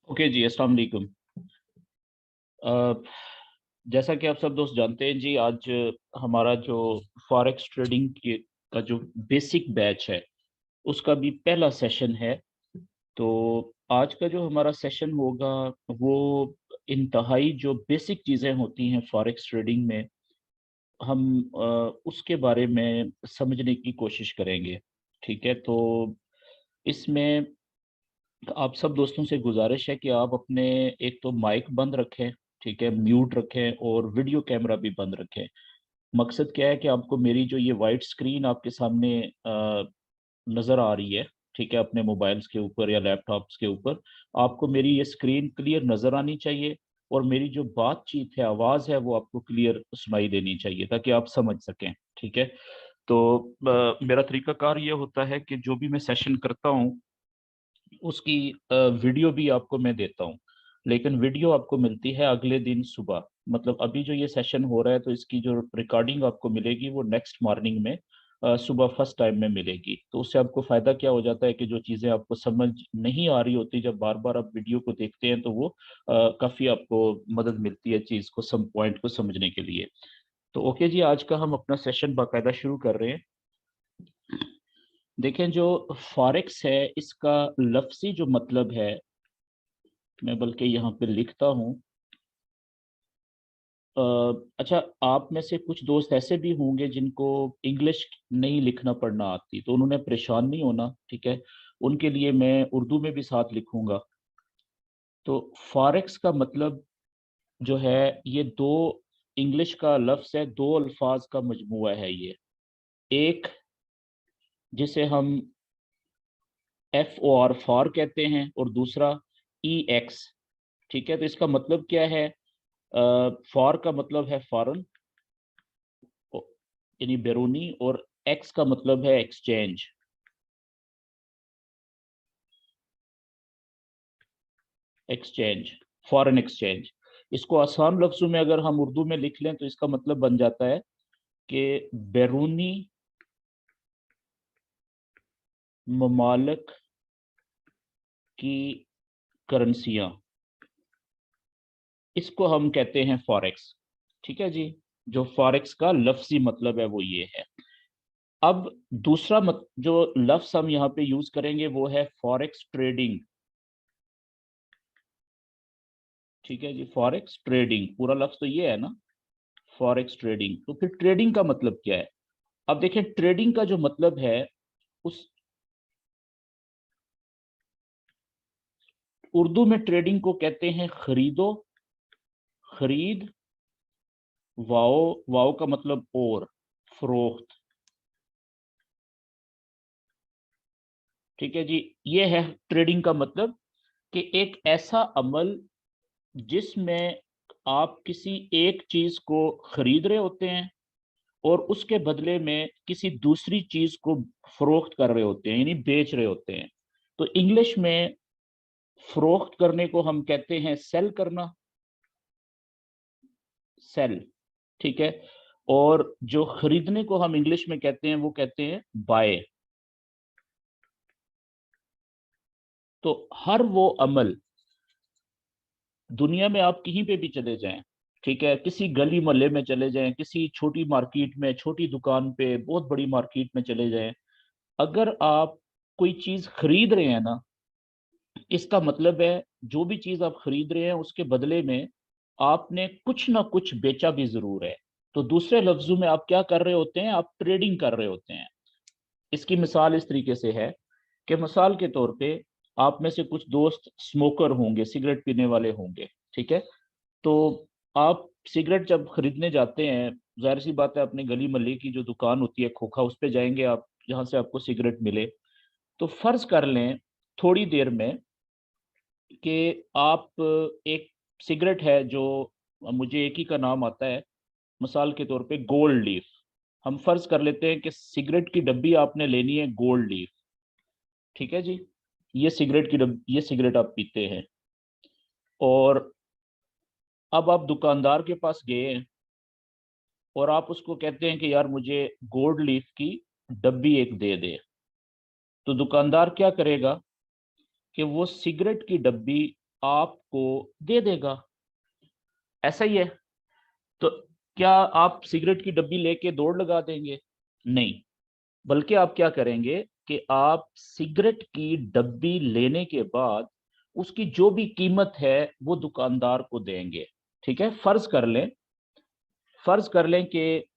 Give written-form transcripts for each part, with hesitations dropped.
Okay जी, अस्सलाम वालेकुम। अ, जैसा कि आप सब दोस्त जानते हैं जी, आज हमारा जो फॉरेक्स ट्रेडिंग के का जो बेसिक बैच है, उसका भी पहला सेशन है। तो आज का जो हमारा सेशन होगा, वो इंतहाई जो बेसिक चीज़ें होती हैं फॉरेक्स ट्रेडिंग में, हम उसके बारे में समझने की कोशिश करेंगे। ठीक है? तो इसमें आप सब दोस्तों से गुज़ारिश है कि आप अपने एक तो माइक बंद रखें, ठीक है? म्यूट रखें और वीडियो कैमरा भी बंद रखें। मकसद क्या है कि आपको मेरी जो ये व्हाइट स्क्रीन आपके सामने नज़र आ रही है, ठीक है? अपने मोबाइल्स के ऊपर या लैपटॉप्स के ऊपर, आपको मेरी ये स्क्रीन क्लियर नज़र आनी चाहिए और मेरी जो बातचीत है, आवाज़ है, वो आपको क्लियर सुनाई देनी चाहिए ताकि आप समझ सकें, ठीक है? तो मेरा तरीकाकार ये होता है कि जो भी मैं सेशन करता हूँ उसकी वीडियो भी आपको मैं देता हूँ। लेकिन वीडियो आपको मिलती है अगले दिन सुबह। मतलब अभी जो ये सेशन हो रहा है तो इसकी जो रिकॉर्डिंग आपको मिलेगी वो नेक्स्ट मॉर्निंग में सुबह फर्स्ट टाइम में मिलेगी। तो उससे आपको फ़ायदा क्या हो जाता है कि जो चीज़ें आपको समझ नहीं आ रही होती जब बार-बार आप वीडियो को देखते हैं तो वो काफ़ी आपको मदद मिलती है चीज़ को पॉइंट को समझने के लिए। तो ओके जी, आज का हम अपना सेशन बाकायदा शुरू कर रहे हैं। देखें जो फॉरेक्स है इसका लफ्ज़ी जो मतलब है, मैं बल्कि यहाँ पे लिखता हूँ। अ, अच्छा, आप में से कुछ दोस्त ऐसे भी होंगे जिनको इंग्लिश नहीं लिखना पढ़ना आती, तो उन्होंने परेशान नहीं होना, ठीक है? उनके लिए मैं उर्दू में भी साथ लिखूँगा। तो फॉरेक्स का मतलब जो है, ये 2 इंग्लिश का लफ्ज़ है, 2 अल्फ़ाज़ का मजमूआ है ये। एक जिसे हम FOR फॉर कहते हैं और दूसरा EX, ठीक है? तो इसका मतलब क्या है? फॉर का मतलब है फॉरेन ओ यानी बैरूनी, और एक्स का मतलब है एक्सचेंज। Exchange, foreign exchange. इसको आसान लफ्ज़ों में अगर हम उर्दू में लिख लें तो इसका मतलब बन जाता है कि बैरूनी ममालिक की करेंसियाँ, इसको हम कहते हैं फॉरेक्स। ठीक है जी? जो फॉरेक्स का लफ्ज़ी मतलब है वो ये है। अब दूसरा जो लफ्ज़ हम यहाँ पे यूज़ करेंगे वो है फॉरेक्स ट्रेडिंग। ठीक है जी? फॉरेक्स ट्रेडिंग, पूरा लफ्ज़ तो ये है ना? Forex trading. तो फिर ट्रेडिंग का मतलब क्या है? अब देखें, ट्रेडिंग का जो मतलब है, उस उर्दू में ट्रेडिंग को कहते हैं खरीदो, खरीद, वाओ, वाओ का मतलब और, फरोख्त। ठीक है जी? ये है ट्रेडिंग का मतलब, कि एक ऐसा अमल जिसमें आप किसी एक चीज़ को खरीद रहे होते हैं और उसके बदले में किसी दूसरी चीज़ को फरोख्त कर रहे होते हैं, यानी बेच रहे होते हैं। तो इंग्लिश में फरोख्त करने को हम कहते हैं सेल करना, सेल, ठीक है? और जो खरीदने को हम इंग्लिश में कहते हैं वो कहते हैं बाय। तो हर वो अमल, दुनिया में आप कहीं पे भी चले जाएँ, ठीक है? किसी गली मोहल्ले में चले जाएँ, किसी छोटी मार्केट में, छोटी दुकान पे, बहुत बड़ी मार्केट में चले जाएँ, अगर आप कोई चीज़ खरीद रहे हैं ना, इसका मतलब है जो भी चीज़ आप खरीद रहे हैं उसके बदले में आपने कुछ ना कुछ बेचा भी ज़रूर है। तो दूसरे लफ्ज़ों में आप क्या कर रहे होते हैं? आप ट्रेडिंग कर रहे होते हैं। इसकी मिसाल इस तरीके से है कि मिसाल के तौर पे आप में से कुछ दोस्त स्मोकर होंगे, सिगरेट पीने वाले होंगे, ठीक है? तो आप सिगरेट जब खरीदने जाते हैं, ज़ाहिर-सी बात है अपने गली-मोहल्ले की जो दुकान होती है खोखा, उस पे जाएँगे आप, जहाँ से आपको सिगरेट मिले। तो फ़र्ज़ कर लें थोड़ी देर में कि आप एक सिगरेट है जो मुझे एक ही का नाम आता है, मिसाल के तौर पे गोल्ड लीफ। हम फ़र्ज़ कर लेते हैं कि सिगरेट की डब्बी आपने लेनी है गोल्ड लीफ, ठीक है जी? ये सिगरेट आप पीते हैं और अब आप दुकानदार के पास गए हैं और आप उसको कहते हैं कि यार मुझे गोल्ड लीफ की डब्बी एक दे दे। तो दुकानदार क्या करेगा कि वो सिगरेट की डब्बी आपको दे देगा। ऐसा ही है। तो क्या आप सिगरेट की डब्बी लेके दौड़ लगा देंगे? नहीं, बल्कि आप क्या करेंगे कि आप सिगरेट की डब्बी लेने के बाद उसकी जो भी कीमत है वो दुकानदार को देंगे। ठीक है, फर्ज कर लें कि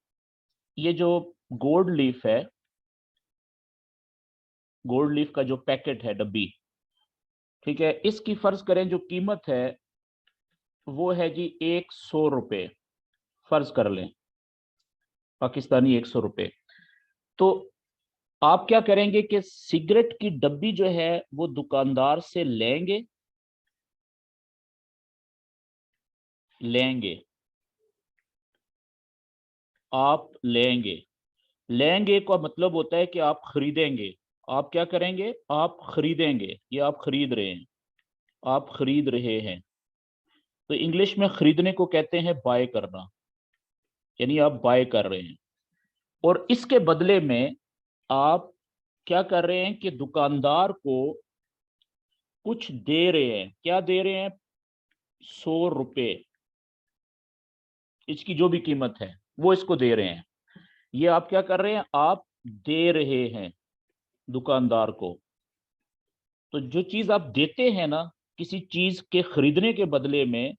ये जो गोल्ड लीफ है, गोल्ड लीफ का जो पैकेट है, डब्बी, ठीक है, इसकी फर्ज करें जो कीमत है वो है जी 100 रुपए, फर्ज कर लें, पाकिस्तानी 100 रुपए। तो आप क्या करेंगे कि सिगरेट की डब्बी जो है वो दुकानदार से लेंगे, लेंगे, आप लेंगे। लेंगे का मतलब होता है कि आप खरीदेंगे। आप क्या करेंगे? आप खरीदेंगे, ये आप खरीद रहे हैं, आप खरीद रहे हैं। तो इंग्लिश में खरीदने को कहते हैं बाय करना, यानी आप बाय कर रहे हैं। और इसके बदले में आप क्या कर रहे हैं कि दुकानदार को कुछ दे रहे हैं। क्या दे रहे हैं? 100 रुपए, इसकी जो भी कीमत है वो इसको दे रहे हैं। ये आप क्या कर रहे हैं? आप दे रहे हैं दुकानदार को। तो जो चीज आप देते हैं ना, किसी चीज के खरीदने के बदले में,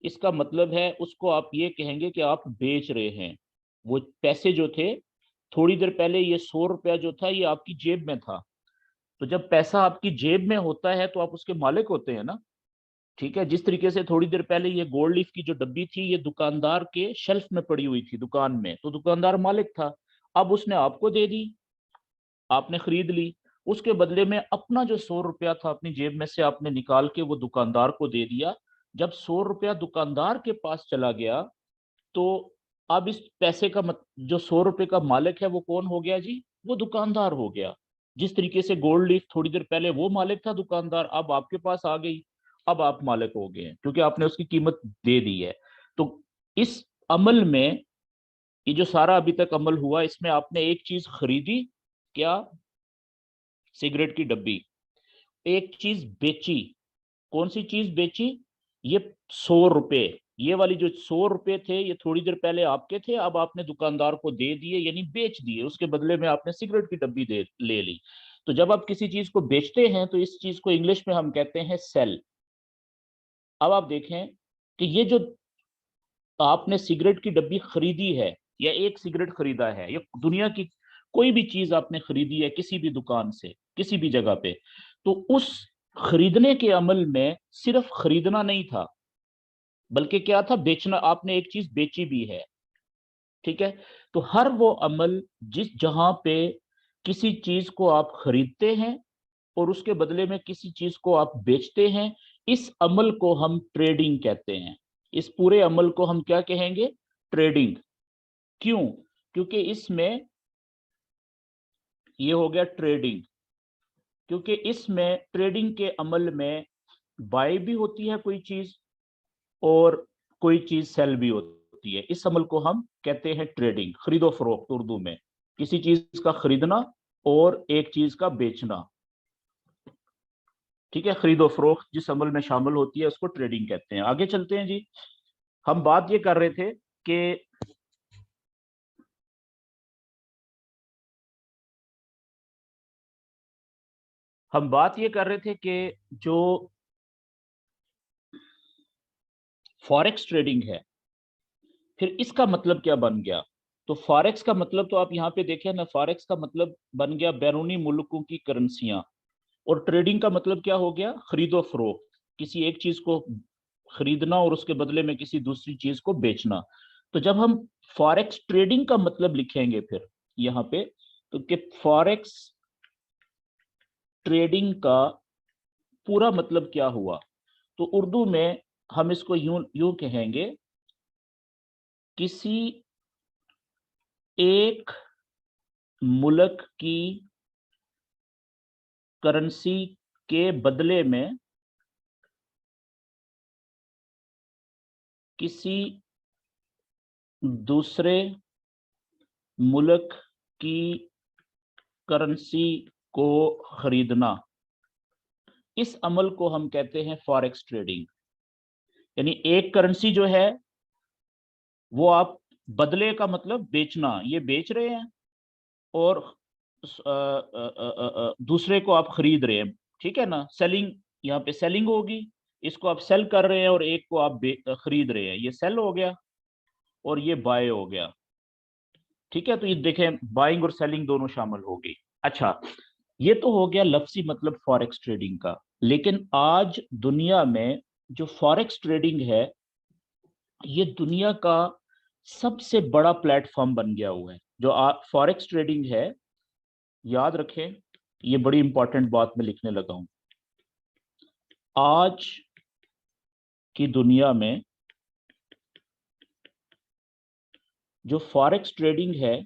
इसका मतलब है उसको आप ये कहेंगे कि आप बेच रहे हैं। वो पैसे जो थे, थोड़ी देर पहले ये 100 रुपया जो था ये आपकी जेब में था। तो जब पैसा आपकी जेब में होता है तो आप उसके मालिक होते हैं ना। ठीक है, जिस तरीके से थोड़ी देर पहले ये गोल्ड लीफ की जो डब्बी थी ये दुकानदार के शेल्फ में पड़ी हुई थी दुकान में, तो दुकानदार मालिक था। अब उसने आपको दे दी, आपने खरीद ली। उसके बदले में अपना जो 100 रुपया था अपनी जेब में से आपने निकाल के वो दुकानदार को दे दिया। जब 100 रुपया दुकानदार के पास चला गया, तो अब इस पैसे का जो 100 रुपए का मालिक है वो कौन हो गया जी? वो दुकानदार हो गया। जिस तरीके से गोल्ड लीफ थोड़ी देर पहले वो मालिक था दुकानदार, अब आपके पास आ गई, अब आप मालिक हो गए हैं क्योंकि आपने उसकी कीमत दे दी है। तो इस अमल में, ये जो सारा अभी तक अमल हुआ, इसमें आपने एक चीज खरीदी, क्या? सिगरेट की डब्बी। एक चीज बेची, कौन सी चीज बेची? ये 100 रुपए, ये वाली जो 100 रुपए थे ये थोड़ी देर पहले आपके थे, अब आपने दुकानदार को दे दिए, यानी बेच दिए। उसके बदले में आपने सिगरेट की डब्बी दे ले ली। तो जब आप किसी चीज को बेचते हैं तो इस चीज को इंग्लिश में हम कहते हैं सेल। अब आप देखें कि ये जो आपने सिगरेट की डब्बी खरीदी है, या एक सिगरेट खरीदा है, या दुनिया की कोई भी चीज आपने खरीदी है किसी भी दुकान से, किसी भी जगह पे, तो उस खरीदने के अमल में सिर्फ खरीदना नहीं था, बल्कि क्या था? बेचना। आपने एक चीज बेची भी है। ठीक है, तो हर वो अमल जिस जहां पे किसी चीज को आप खरीदते हैं और उसके बदले में किसी चीज को आप बेचते हैं, इस अमल को हम ट्रेडिंग कहते हैं। इस पूरे अमल को हम क्या कहेंगे? ट्रेडिंग। क्यों? क्योंकि इसमें ये हो गया ट्रेडिंग, क्योंकि इसमें ट्रेडिंग के अमल में बाय भी होती है कोई चीज, और कोई चीज सेल भी होती है। इस अमल को हम कहते हैं ट्रेडिंग, खरीदो फरोख्त उर्दू में, किसी चीज का खरीदना और एक चीज का बेचना। ठीक है, खरीदो फरोख्त जिस अमल में शामिल होती है उसको ट्रेडिंग कहते हैं। आगे चलते हैं जी। हम बात ये कर रहे थे कि हम बात ये कर रहे थे कि जो फॉरेक्स ट्रेडिंग है, फिर इसका मतलब क्या बन गया? तो फॉरेक्स का मतलब तो आप यहाँ पे देखें ना, फॉरेक्स का मतलब बन गया बैरूनी मुल्कों की करेंसियां। और ट्रेडिंग का मतलब क्या हो गया? खरीदो फरोख्त, किसी एक चीज को खरीदना और उसके बदले में किसी दूसरी चीज को बेचना। तो जब हम फॉरेक्स ट्रेडिंग का मतलब लिखेंगे फिर यहाँ पे, तो कि फॉरेक्स ट्रेडिंग का पूरा मतलब क्या हुआ, तो उर्दू में हम इसको यूं यूं कहेंगे, किसी एक मुल्क की करेंसी के बदले में किसी दूसरे मुल्क की करेंसी को खरीदना। इस अमल को हम कहते हैं फॉरेक्स ट्रेडिंग। यानी एक करेंसी जो है वो आप बदले का मतलब बेचना, ये बेच रहे हैं और दूसरे को आप खरीद रहे हैं, ठीक है ना, सेलिंग, यहाँ पे सेलिंग होगी, इसको आप सेल कर रहे हैं और एक को आप खरीद रहे हैं, ये सेल हो गया और ये बाय हो गया, ठीक है। तो ये देखें बाइंग और सेलिंग दोनों शामिल हो गई। अच्छा, ये तो हो गया लफ्जी मतलब फॉरेक्स ट्रेडिंग का। लेकिन आज दुनिया में जो फॉरेक्स ट्रेडिंग है ये दुनिया का सबसे बड़ा प्लेटफॉर्म बन गया हुआ है। जो फॉरेक्स ट्रेडिंग है, याद रखें, ये बड़ी इंपॉर्टेंट बात मैं लिखने लगा हूं। आज की दुनिया में जो फॉरेक्स ट्रेडिंग है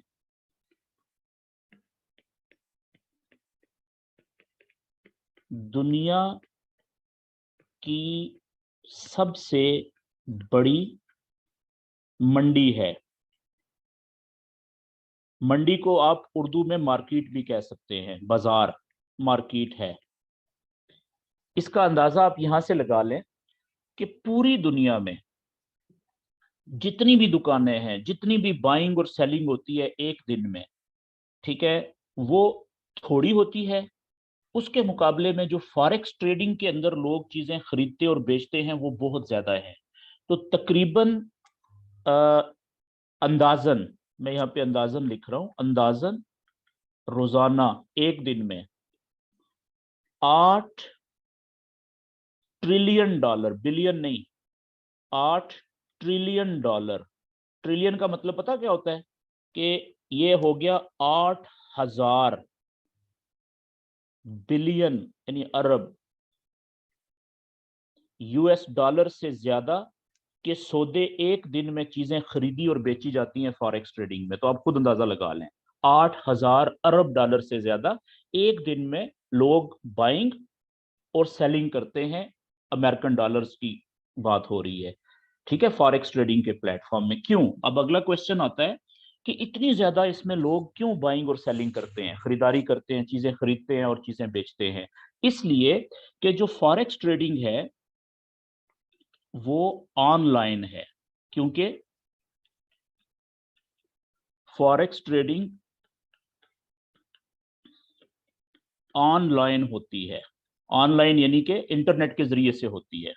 दुनिया की सबसे बड़ी मंडी है। मंडी को आप उर्दू में मार्केट भी कह सकते हैं, बाजार, मार्केट है। इसका अंदाजा आप यहां से लगा लें कि पूरी दुनिया में जितनी भी दुकानें हैं, जितनी भी बाइंग और सेलिंग होती है एक दिन में, ठीक है, वो थोड़ी होती है। उसके मुकाबले में जो फॉरेक्स ट्रेडिंग के अंदर लोग चीजें खरीदते और बेचते हैं वो बहुत ज्यादा है। तो तकरीबन अंदाजन, मैं यहाँ पे अंदाजन लिख रहा हूं, अंदाजन रोजाना एक दिन में 8 ट्रिलियन डॉलर, बिलियन नहीं, 8 ट्रिलियन डॉलर। ट्रिलियन का मतलब पता क्या होता है? कि ये हो गया 8,000 बिलियन, यानी अरब, यूएस डॉलर से ज्यादा के सौदे एक दिन में चीजें खरीदी और बेची जाती हैं फॉरेक्स ट्रेडिंग में। तो आप खुद अंदाजा लगा लें, 8,000 अरब डॉलर से ज्यादा एक दिन में लोग बाइंग और सेलिंग करते हैं। अमेरिकन डॉलर्स की बात हो रही है, ठीक है, फॉरेक्स ट्रेडिंग के प्लेटफॉर्म में। क्यों? अब अगला क्वेश्चन आता है कि इतनी ज्यादा इसमें लोग क्यों बाइंग और सेलिंग करते हैं, खरीदारी करते हैं, चीजें खरीदते हैं और चीजें बेचते हैं? इसलिए कि जो फॉरेक्स ट्रेडिंग है वो ऑनलाइन है। क्योंकि फॉरेक्स ट्रेडिंग ऑनलाइन होती है, ऑनलाइन यानी कि इंटरनेट के जरिए से होती है,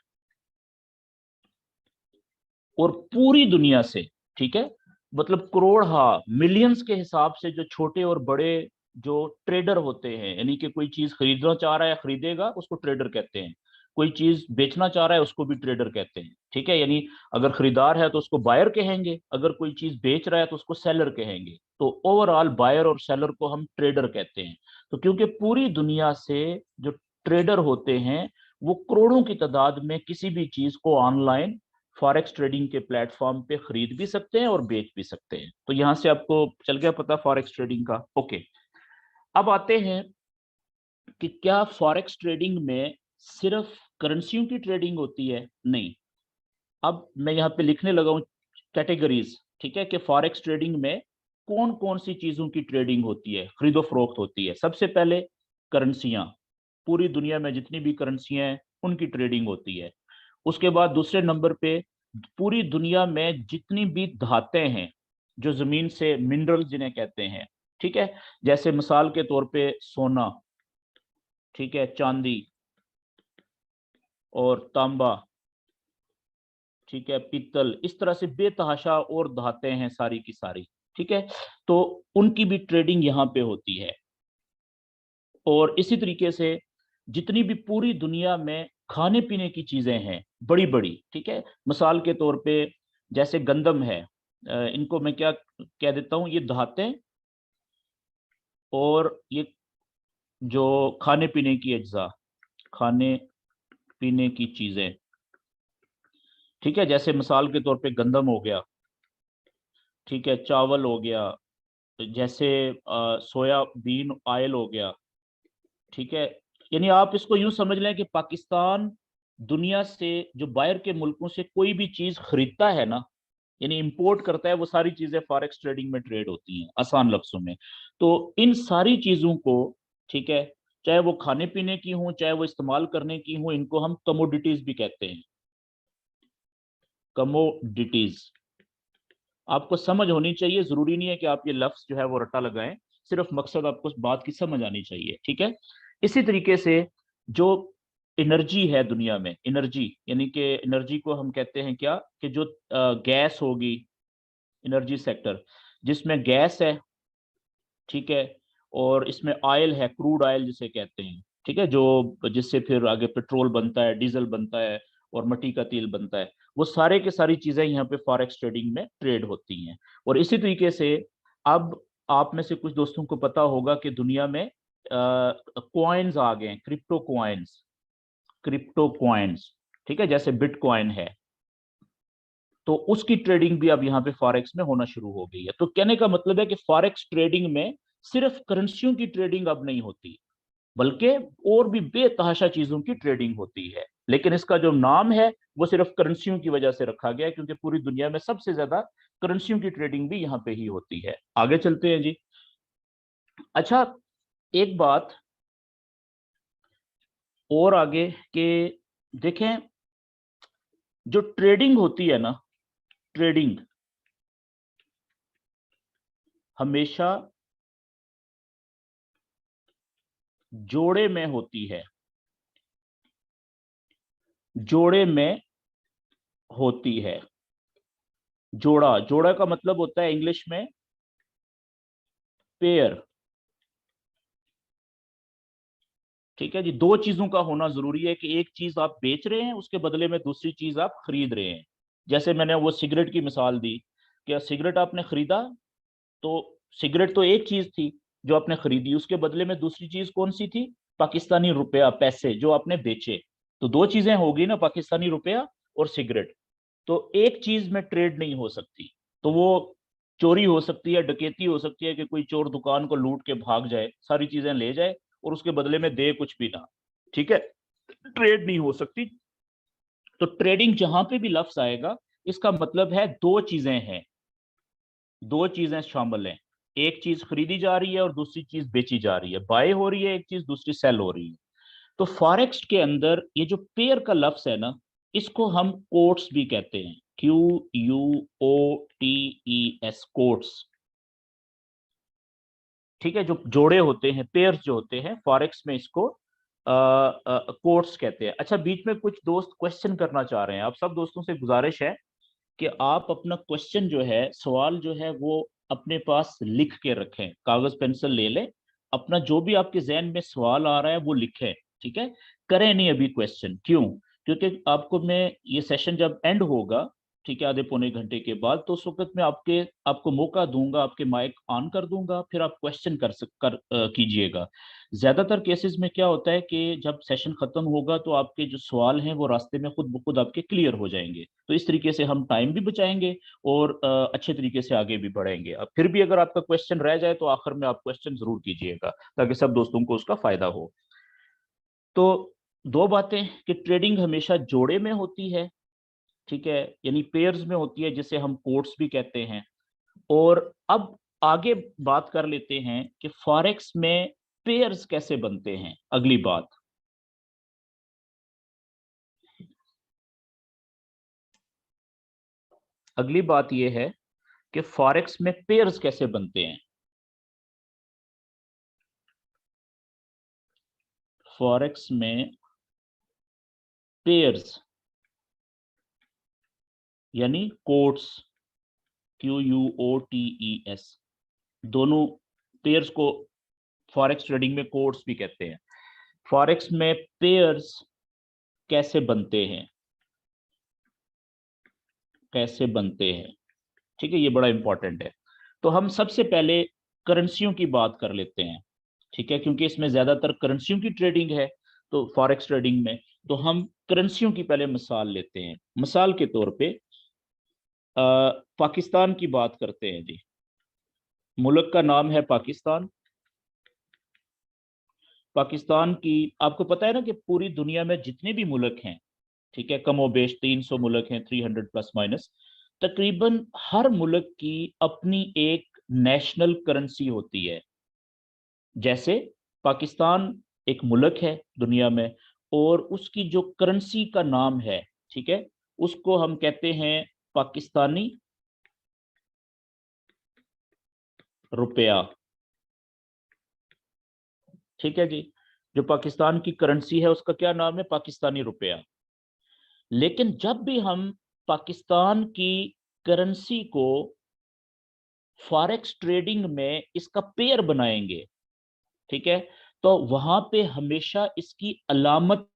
और पूरी दुनिया से, ठीक है, मतलब करोड़, हाँ, मिलियंस के हिसाब से जो छोटे और बड़े जो ट्रेडर होते हैं, यानी कि कोई चीज खरीदना चाह रहा है खरीदेगा, उसको ट्रेडर कहते हैं। कोई चीज बेचना चाह रहा है उसको भी ट्रेडर कहते हैं, ठीक है। यानी अगर खरीदार है तो उसको बायर कहेंगे, अगर कोई चीज बेच रहा है तो उसको सेलर कहेंगे। तो ओवरऑल बायर और सेलर को हम ट्रेडर कहते हैं। तो क्योंकि पूरी दुनिया से जो ट्रेडर होते हैं वो करोड़ों की तादाद में किसी भी चीज को ऑनलाइन फॉरेक्स ट्रेडिंग के प्लेटफॉर्म पे खरीद भी सकते हैं और बेच भी सकते हैं। तो यहां से आपको चल गया पता फॉरेक्स ट्रेडिंग का। ओके, अब आते हैं कि क्या फॉरेक्स ट्रेडिंग में सिर्फ करेंसियों की ट्रेडिंग होती है? नहीं। अब मैं यहाँ पे लिखने लगा हूं कैटेगरीज, ठीक है, कि फॉरेक्स ट्रेडिंग में कौन कौन सी चीजों की ट्रेडिंग होती है, खरीदो फरोख्त होती है। सबसे पहले करेंसियां, पूरी दुनिया में जितनी भी करेंसियां हैं उनकी ट्रेडिंग होती है। उसके बाद दूसरे नंबर पे पूरी दुनिया में जितनी भी धातें हैं, जो जमीन से मिनरल जिन्हें कहते हैं, ठीक है, जैसे मिसाल के तौर पे सोना, ठीक है, चांदी और तांबा, ठीक है, पीतल, इस तरह से बेतहाशा और धातें हैं सारी की सारी, ठीक है। तो उनकी भी ट्रेडिंग यहाँ पे होती है। और इसी तरीके से जितनी भी पूरी दुनिया में खाने पीने की चीजें हैं बड़ी बड़ी, ठीक है, मिसाल के तौर पे जैसे गंदम है, इनको मैं क्या कह देता हूँ, ये धातें और ये जो खाने पीने की अज्जा, खाने पीने की चीजें, ठीक है, जैसे मिसाल के तौर पे गंदम हो गया, ठीक है, चावल हो गया, जैसे सोयाबीन ऑयल हो गया, ठीक है। यानी आप इसको यूं समझ लें कि पाकिस्तान दुनिया से जो बाहर के मुल्कों से कोई भी चीज खरीदता है ना, यानी इंपोर्ट करता है, वो सारी चीजें फॉरेक्स ट्रेडिंग में ट्रेड होती हैं, आसान लफ्जों में। तो इन सारी चीजों को, ठीक है, चाहे वो खाने पीने की हो, चाहे वो इस्तेमाल करने की हो, इनको हम कमोडिटीज भी कहते हैं। कमोडिटीज आपको समझ होनी चाहिए, जरूरी नहीं है कि आप ये लफ्ज जो है वो रट्टा लगाएं, सिर्फ मकसद आपको उस बात की समझ आनी चाहिए, ठीक है। इसी तरीके से जो एनर्जी है दुनिया में, एनर्जी यानी कि एनर्जी को हम कहते हैं क्या, कि जो गैस होगी, एनर्जी सेक्टर जिसमें गैस है, ठीक है, और इसमें ऑयल है, क्रूड ऑयल जिसे कहते हैं, ठीक है, जो जिससे फिर आगे पेट्रोल बनता है, डीजल बनता है, और मट्टी का तेल बनता है, वो सारे के सारी चीजें यहाँ पे फॉरेक्स ट्रेडिंग में ट्रेड होती हैं। और इसी तरीके से अब आप में से कुछ दोस्तों को पता होगा कि दुनिया में कॉइन्स आ गए हैं, क्रिप्टो कॉइन्स, क्रिप्टो कॉइन्स, ठीक है, जैसे बिटकॉइन है, तो उसकी ट्रेडिंग भी अब यहाँ पे फॉरेक्स में होना शुरू हो गई है। तो कहने का मतलब है कि फॉरेक्स ट्रेडिंग में सिर्फ करेंसियों की ट्रेडिंग अब नहीं होती, बल्कि और भी बेतहाशा चीजों की ट्रेडिंग होती है। लेकिन इसका जो नाम है वो सिर्फ करेंसियों की वजह से रखा गया है, क्योंकि पूरी दुनिया में सबसे ज्यादा करेंसियों की ट्रेडिंग भी यहाँ पे ही होती है। आगे चलते हैं जी। अच्छा, एक बात और आगे के देखें, जो ट्रेडिंग होती है ना, ट्रेडिंग हमेशा जोड़े में होती है, जोड़े में होती है। जोड़ा, जोड़ा का मतलब होता है इंग्लिश में पेयर, ठीक है जी। दो चीजों का होना जरूरी है, कि एक चीज आप बेच रहे हैं, उसके बदले में दूसरी चीज आप खरीद रहे हैं। जैसे मैंने वो सिगरेट की मिसाल दी, क्या सिगरेट आपने खरीदा, तो सिगरेट तो एक चीज थी जो आपने खरीदी, उसके बदले में दूसरी चीज कौन सी थी, पाकिस्तानी रुपया, पैसे जो आपने बेचे। तो दो चीजें होगी ना, पाकिस्तानी रुपया और सिगरेट। तो एक चीज में ट्रेड नहीं हो सकती। तो वो चोरी हो सकती है, डकैती हो सकती है, कि कोई चोर दुकान को लूट के भाग जाए, सारी चीजें ले जाए, और उसके बदले में दे कुछ भी ना, ठीक है, ट्रेड नहीं हो सकती। तो ट्रेडिंग जहां पे भी लफ्ज आएगा, इसका मतलब है दो चीजें हैं, दो चीजें शामिल हैं। एक चीज खरीदी जा रही है और दूसरी चीज बेची जा रही है, बाय हो रही है एक चीज, दूसरी सेल हो रही है। तो फॉरेक्स के अंदर ये जो पेयर का लफ्ज है ना, इसको हम कोट्स भी कहते हैं, QUOTES, कोट्स, ठीक है। जो जोड़े होते हैं, पेयर्स जो होते हैं, फॉरेक्स में इसको कोट्स कहते हैं। अच्छा, बीच में कुछ दोस्त क्वेश्चन करना चाह रहे हैं, आप सब दोस्तों से गुजारिश है कि आप अपना क्वेश्चन जो है, सवाल जो है, वो अपने पास लिख के रखें, कागज पेंसिल ले लें, अपना जो भी आपके जहन में सवाल आ रहा है वो लिखें, ठीक है। करें नहीं अभी क्वेश्चन, क्यों, क्योंकि आपको मैं ये सेशन जब एंड होगा, ठीक है, आधे पौने घंटे के बाद, तो उस वक्त मैं आपको मौका दूंगा, आपके माइक ऑन कर दूंगा, फिर आप क्वेश्चन कीजिएगा। ज्यादातर केसेस में क्या होता है कि जब सेशन खत्म होगा तो आपके जो सवाल हैं वो रास्ते में खुद ब खुद आपके क्लियर हो जाएंगे। तो इस तरीके से हम टाइम भी बचाएंगे और अच्छे तरीके से आगे भी बढ़ेंगे। अब फिर भी अगर आपका क्वेश्चन रह जाए तो आखिर में आप क्वेश्चन जरूर कीजिएगा, ताकि सब दोस्तों को उसका फायदा हो। तो दो बातें, कि ट्रेडिंग हमेशा जोड़े में होती है, ठीक है, यानी पेयर्स में होती है, जिसे हम कोट्स भी कहते हैं। और अब आगे बात कर लेते हैं कि फॉरेक्स में पेयर्स कैसे बनते हैं, अगली बात। अगली बात यह है कि फॉरेक्स में पेयर्स कैसे बनते हैं। फॉरेक्स में पेयर्स यानी कोट्स, QUOTES, दोनों पेयर्स को फॉरेक्स ट्रेडिंग में कोट्स भी कहते हैं। फॉरेक्स में पेयर्स कैसे बनते हैं, कैसे बनते हैं, ठीक है, ये बड़ा इंपॉर्टेंट है। तो हम सबसे पहले करेंसियों की बात कर लेते हैं, ठीक है, क्योंकि इसमें ज्यादातर करेंसियों की ट्रेडिंग है, तो फॉरेक्स ट्रेडिंग में। तो हम करेंसियों की पहले मिसाल लेते हैं। मिसाल के तौर पे पाकिस्तान की बात करते हैं जी। मुल्क का नाम है पाकिस्तान। पाकिस्तान की, आपको पता है ना कि पूरी दुनिया में जितने भी मुल्क हैं, ठीक है, कमोबेश 300 मुल्क हैं, 300 प्लस माइनस, तकरीबन हर मुल्क की अपनी एक नेशनल करेंसी होती है। जैसे पाकिस्तान एक मुल्क है दुनिया में, और उसकी जो करेंसी का नाम है, ठीक है, उसको हम कहते हैं पाकिस्तानी रुपया। ठीक है जी, जो पाकिस्तान की करेंसी है उसका क्या नाम है? पाकिस्तानी रुपया। लेकिन जब भी हम पाकिस्तान की करेंसी को फॉरेक्स ट्रेडिंग में इसका पेयर बनाएंगे, ठीक है, तो वहां पे हमेशा इसकी अलामत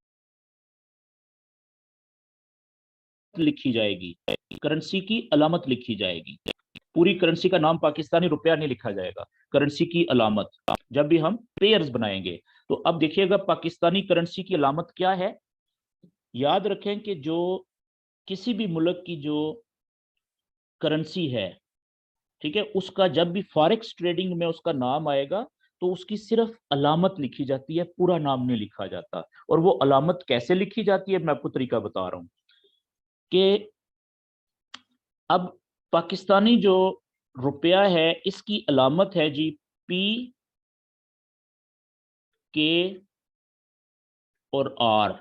लिखी जाएगी, करेंसी की अलामत लिखी जाएगी। पूरी करेंसी का नाम पाकिस्तानी रुपया नहीं लिखा जाएगा, करेंसी की अलामत, जब भी हम पेयर्स बनाएंगे। तो अब देखिएगा पाकिस्तानी करेंसी की अलामत क्या है। याद रखें कि जो किसी भी मुल्क की जो करेंसी है, ठीक है, उसका जब भी फॉरेक्स ट्रेडिंग में उसका नाम आएगा तो उसकी सिर्फ अलामत लिखी जाती है, पूरा नाम नहीं लिखा जाता। और वो अलामत कैसे लिखी जाती है, मैं आपको तरीका बता रहा हूं कि अब पाकिस्तानी जो रुपया है इसकी अलामत है जी पी, के और आर।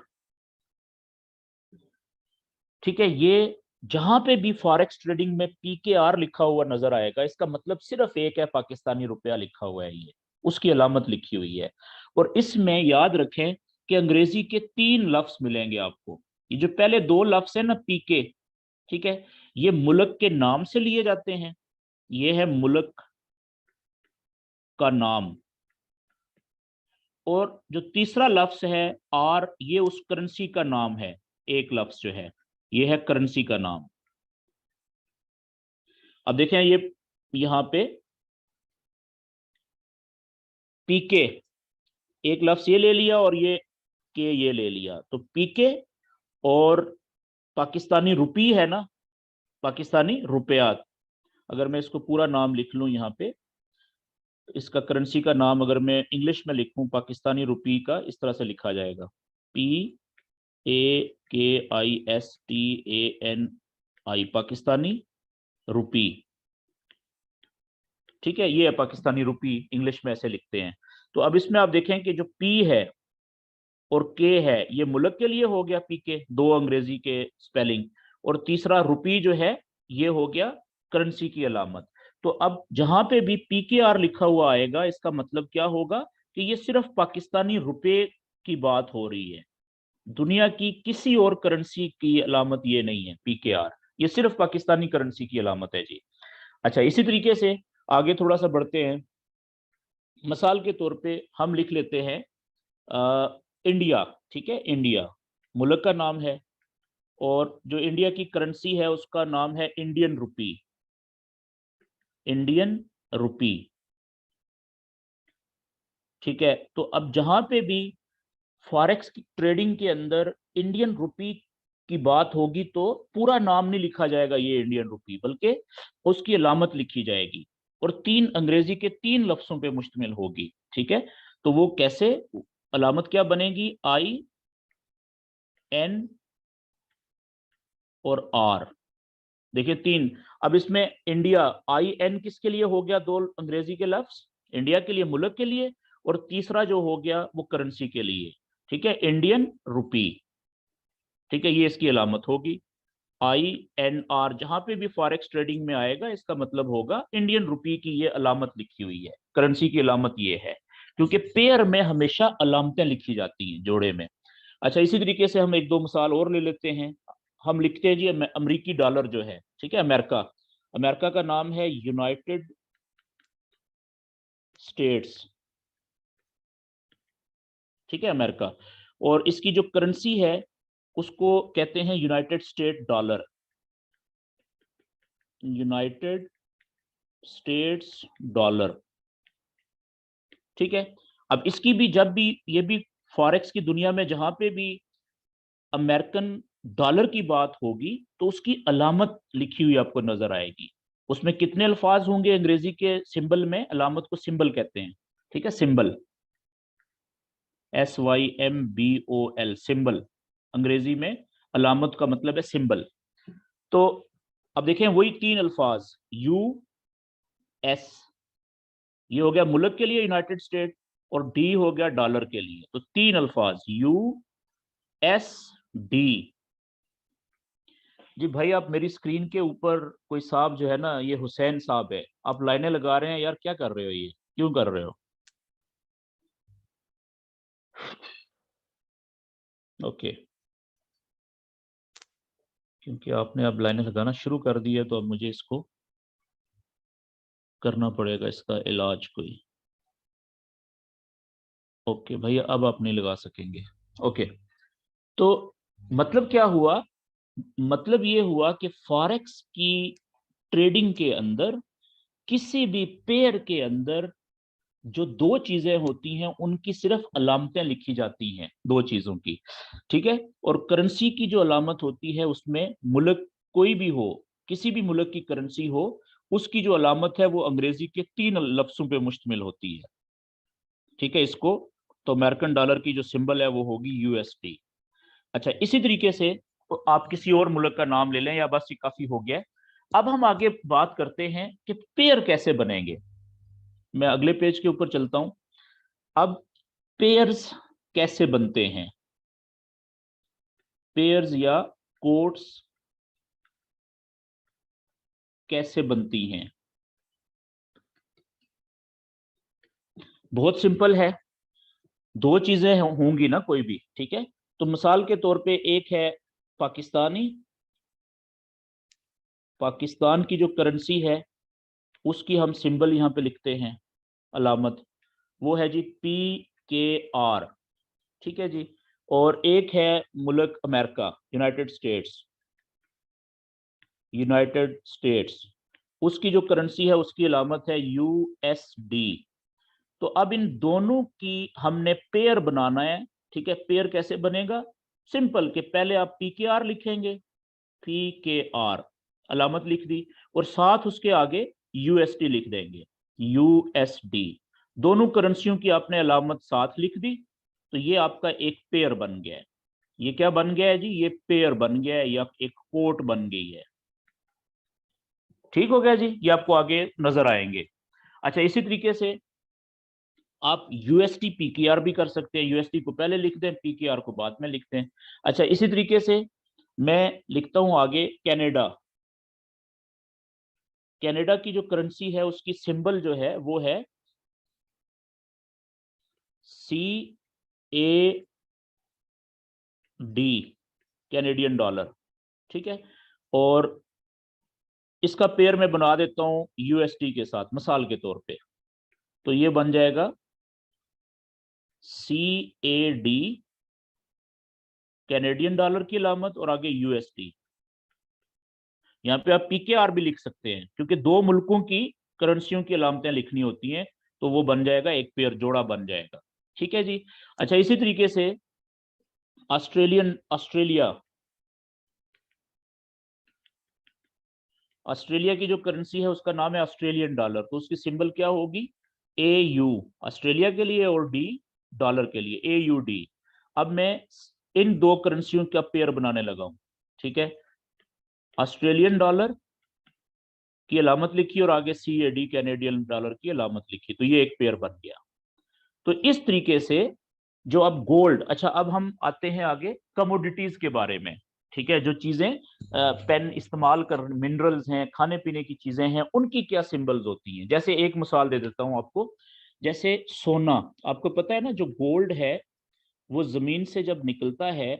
ठीक है, ये जहां पे भी फॉरेक्स ट्रेडिंग में पी के आर लिखा हुआ नजर आएगा, इसका मतलब सिर्फ एक है, पाकिस्तानी रुपया लिखा हुआ है, ये उसकी अलामत लिखी हुई है। और इसमें याद रखें कि अंग्रेजी के 3 लफ्ज मिलेंगे आपको। ये जो पहले 2 लफ्ज है ना, पीके, ठीक है, ये मुल्क के नाम से लिए जाते हैं, ये है मुल्क का नाम। और जो तीसरा लफ्ज है आर, ये उस करेंसी का नाम है, एक लफ्ज जो है ये है करेंसी का नाम। अब देखें ये यहां पे पीके, एक लफ्ज ये ले लिया और ये ले लिया, तो पीके और पाकिस्तानी रुपी है ना, पाकिस्तानी रुपया। अगर मैं इसको पूरा नाम लिख लूं यहाँ पे, इसका करेंसी का नाम अगर मैं इंग्लिश में लिखूं, पाकिस्तानी रुपी का इस तरह से लिखा जाएगा, PAKISTANI, पाकिस्तानी रुपी। ठीक है, ये है पाकिस्तानी रुपी, इंग्लिश में ऐसे लिखते हैं। तो अब इसमें आप देखें कि जो पी है और के है, ये मुल्क के लिए हो गया पीके, 2 अंग्रेजी के स्पेलिंग, और तीसरा रुपी जो है ये हो गया करेंसी की अलामत। तो अब जहां पे भी PKR लिखा हुआ आएगा, इसका मतलब क्या होगा कि ये सिर्फ पाकिस्तानी रुपए की बात हो रही है, दुनिया की किसी और करेंसी की अलामत ये नहीं है PKR, ये सिर्फ पाकिस्तानी करेंसी की अलामत है जी। अच्छा, इसी तरीके से आगे थोड़ा सा बढ़ते हैं। मिसाल के तौर पे हम लिख लेते हैं इंडिया। ठीक है, इंडिया मुल्क का नाम है, और जो इंडिया की करेंसी है उसका नाम है इंडियन रुपी, इंडियन रुपी। ठीक है, तो अब जहां पे भी फॉरेक्स की ट्रेडिंग के अंदर इंडियन रुपी की बात होगी तो पूरा नाम नहीं लिखा जाएगा ये इंडियन रुपी, बल्कि उसकी अलामत लिखी जाएगी, और 3 अंग्रेजी के 3 लफ्जों पे मुश्तमिल होगी। ठीक है, तो वो कैसे, अलामत क्या बनेगी? IN और R। देखिए 3। अब इसमें इंडिया, IN किसके लिए हो गया? 2 अंग्रेजी के लफ्ज, इंडिया के लिए, मुल्क के लिए, और तीसरा जो हो गया वो करेंसी के लिए। ठीक है, इंडियन रुपी। ठीक है, ये इसकी अलामत होगी INR। जहां पे भी फॉरेक्स ट्रेडिंग में आएगा इसका मतलब होगा इंडियन रुपी की ये अलामत लिखी हुई है, करेंसी की अलामत ये है, क्योंकि पेयर में हमेशा अलामतें लिखी जाती हैं, जोड़े में। अच्छा, इसी तरीके से हम 1-2 मिसाल और ले लेते हैं। हम लिखते हैं जी अमरीकी डॉलर जो है, ठीक है, अमेरिका, अमेरिका का नाम है यूनाइटेड स्टेट्स। ठीक है, अमेरिका, और इसकी जो करेंसी है उसको कहते हैं United state dollar, United states dollar. ठीक है, अब इसकी भी जब भी ये भी फॉरेक्स की दुनिया में जहां पे भी अमेरिकन डॉलर की बात होगी तो उसकी अलामत लिखी हुई आपको नजर आएगी। उसमें कितने अल्फाज होंगे अंग्रेजी के सिंबल में? अलामत को सिंबल कहते हैं। ठीक है, सिंबल, SYMBOL, सिंबल, अंग्रेजी में अलामत का मतलब है सिंबल। तो अब देखें वही 3 अल्फाज US, ये हो गया मुल्क के लिए यूनाइटेड स्टेट, और डी हो गया डॉलर के लिए। तो 3 अल्फाज USD। जी भाई, आप मेरी स्क्रीन के ऊपर कोई साहब जो है ना, ये हुसैन साहब है, आप लाइनें लगा रहे हैं यार, क्या कर रहे हो, ये क्यों कर रहे हो? ओके, क्योंकि आपने अब लाइनें लगाना शुरू कर दी है तो अब मुझे इसको करना पड़ेगा, इसका इलाज कोई। ओके भैया, अब आप नहीं लगा सकेंगे। ओके, तो मतलब क्या हुआ? मतलब ये हुआ कि फॉरेक्स की ट्रेडिंग के अंदर, किसी भी पेयर के अंदर जो दो चीजें होती हैं उनकी सिर्फ अलामतें लिखी जाती हैं, दो चीजों की। ठीक है। और करेंसी की जो अलामत होती है उसमें मुल्क कोई भी हो, किसी भी मुल्क की करेंसी हो, उसकी जो अलामत है वो अंग्रेजी के 3 लफ्जों पे मुश्तमिल होती है। ठीक है। इसको तो अमेरिकन डॉलर की जो सिंबल है वो होगी USD। अच्छा, इसी तरीके से तो आप किसी और मुल्क का नाम ले लें, या बस ये काफी हो गया। अब हम आगे बात करते हैं कि पेयर कैसे बनेंगे। मैं अगले पेज के ऊपर चलता हूं। अब पेयर्स कैसे बनते हैं? पेयर्स या कोट्स कैसे बनती हैं? बहुत सिंपल है। दो चीजें होंगी ना कोई भी, ठीक है। तो मिसाल के तौर पे एक है पाकिस्तानी, पाकिस्तान की जो करेंसी है उसकी हम सिंबल यहां पे लिखते हैं, अलामत, वो है जी PKR। ठीक है जी। और एक है मुल्क America, United states, United states, उसकी जो करेंसी है उसकी अलामत है USD। तो अब इन दोनों की हमने पेयर बनाना है। ठीक है। पेयर कैसे बनेगा? सिंपल, कि पहले आप PKR लिखेंगे, PKR अलामत लिख दी, और साथ उसके आगे USD लिख देंगे, USD। दोनों करेंसियों की आपने अलामत साथ लिख दी, तो ये आपका एक पेयर बन गया है। ये क्या बन गया है जी? ये पेयर बन गया है, या एक कोट बन गई है। ठीक हो गया जी, ये आपको आगे नजर आएंगे। अच्छा, इसी तरीके से आप USD PKR भी कर सकते हैं। USD को पहले लिख दें, PKR को बाद में लिखते हैं। अच्छा, इसी तरीके से मैं लिखता हूं आगे कनाडा। कनाडा की जो करेंसी है उसकी सिंबल जो है वो है CAD, कैनेडियन डॉलर। ठीक है। और इसका पेयर मैं बना देता हूं USD के साथ, मिसाल के तौर पे। तो ये बन जाएगा CAD, कैनेडियन डॉलर की अलामत, और आगे USD। यहाँ पे आप PKR भी लिख सकते हैं, क्योंकि दो मुल्कों की करेंसियों की अलामतें लिखनी होती हैं, तो वो बन जाएगा, एक पेयर जोड़ा बन जाएगा। ठीक है जी। अच्छा, इसी तरीके से ऑस्ट्रेलिया, ऑस्ट्रेलिया की जो करेंसी है उसका नाम है ऑस्ट्रेलियन डॉलर, तो उसकी सिंबल क्या होगी? AU, ऑस्ट्रेलिया के लिए, और D डॉलर के लिए, AUD। अब मैं इन दो करेंसियों का पेयर बनाने लगा हूं। ठीक है। ऑस्ट्रेलियन डॉलर की अलामत लिखी और आगे CAD, कैनेडियन डॉलर की अलामत लिखी, तो ये एक पेयर बन गया। तो इस तरीके से जो अब गोल्ड। अच्छा, अब हम आते हैं आगे कमोडिटीज के बारे में। ठीक है। जो चीजें पेन इस्तेमाल कर, मिनरल्स हैं, खाने पीने की चीजें हैं, उनकी क्या सिंबल्स होती हैं। जैसे एक मिसाल दे देता हूं आपको। जैसे सोना, आपको पता है ना, जो गोल्ड है वो जमीन से जब निकलता है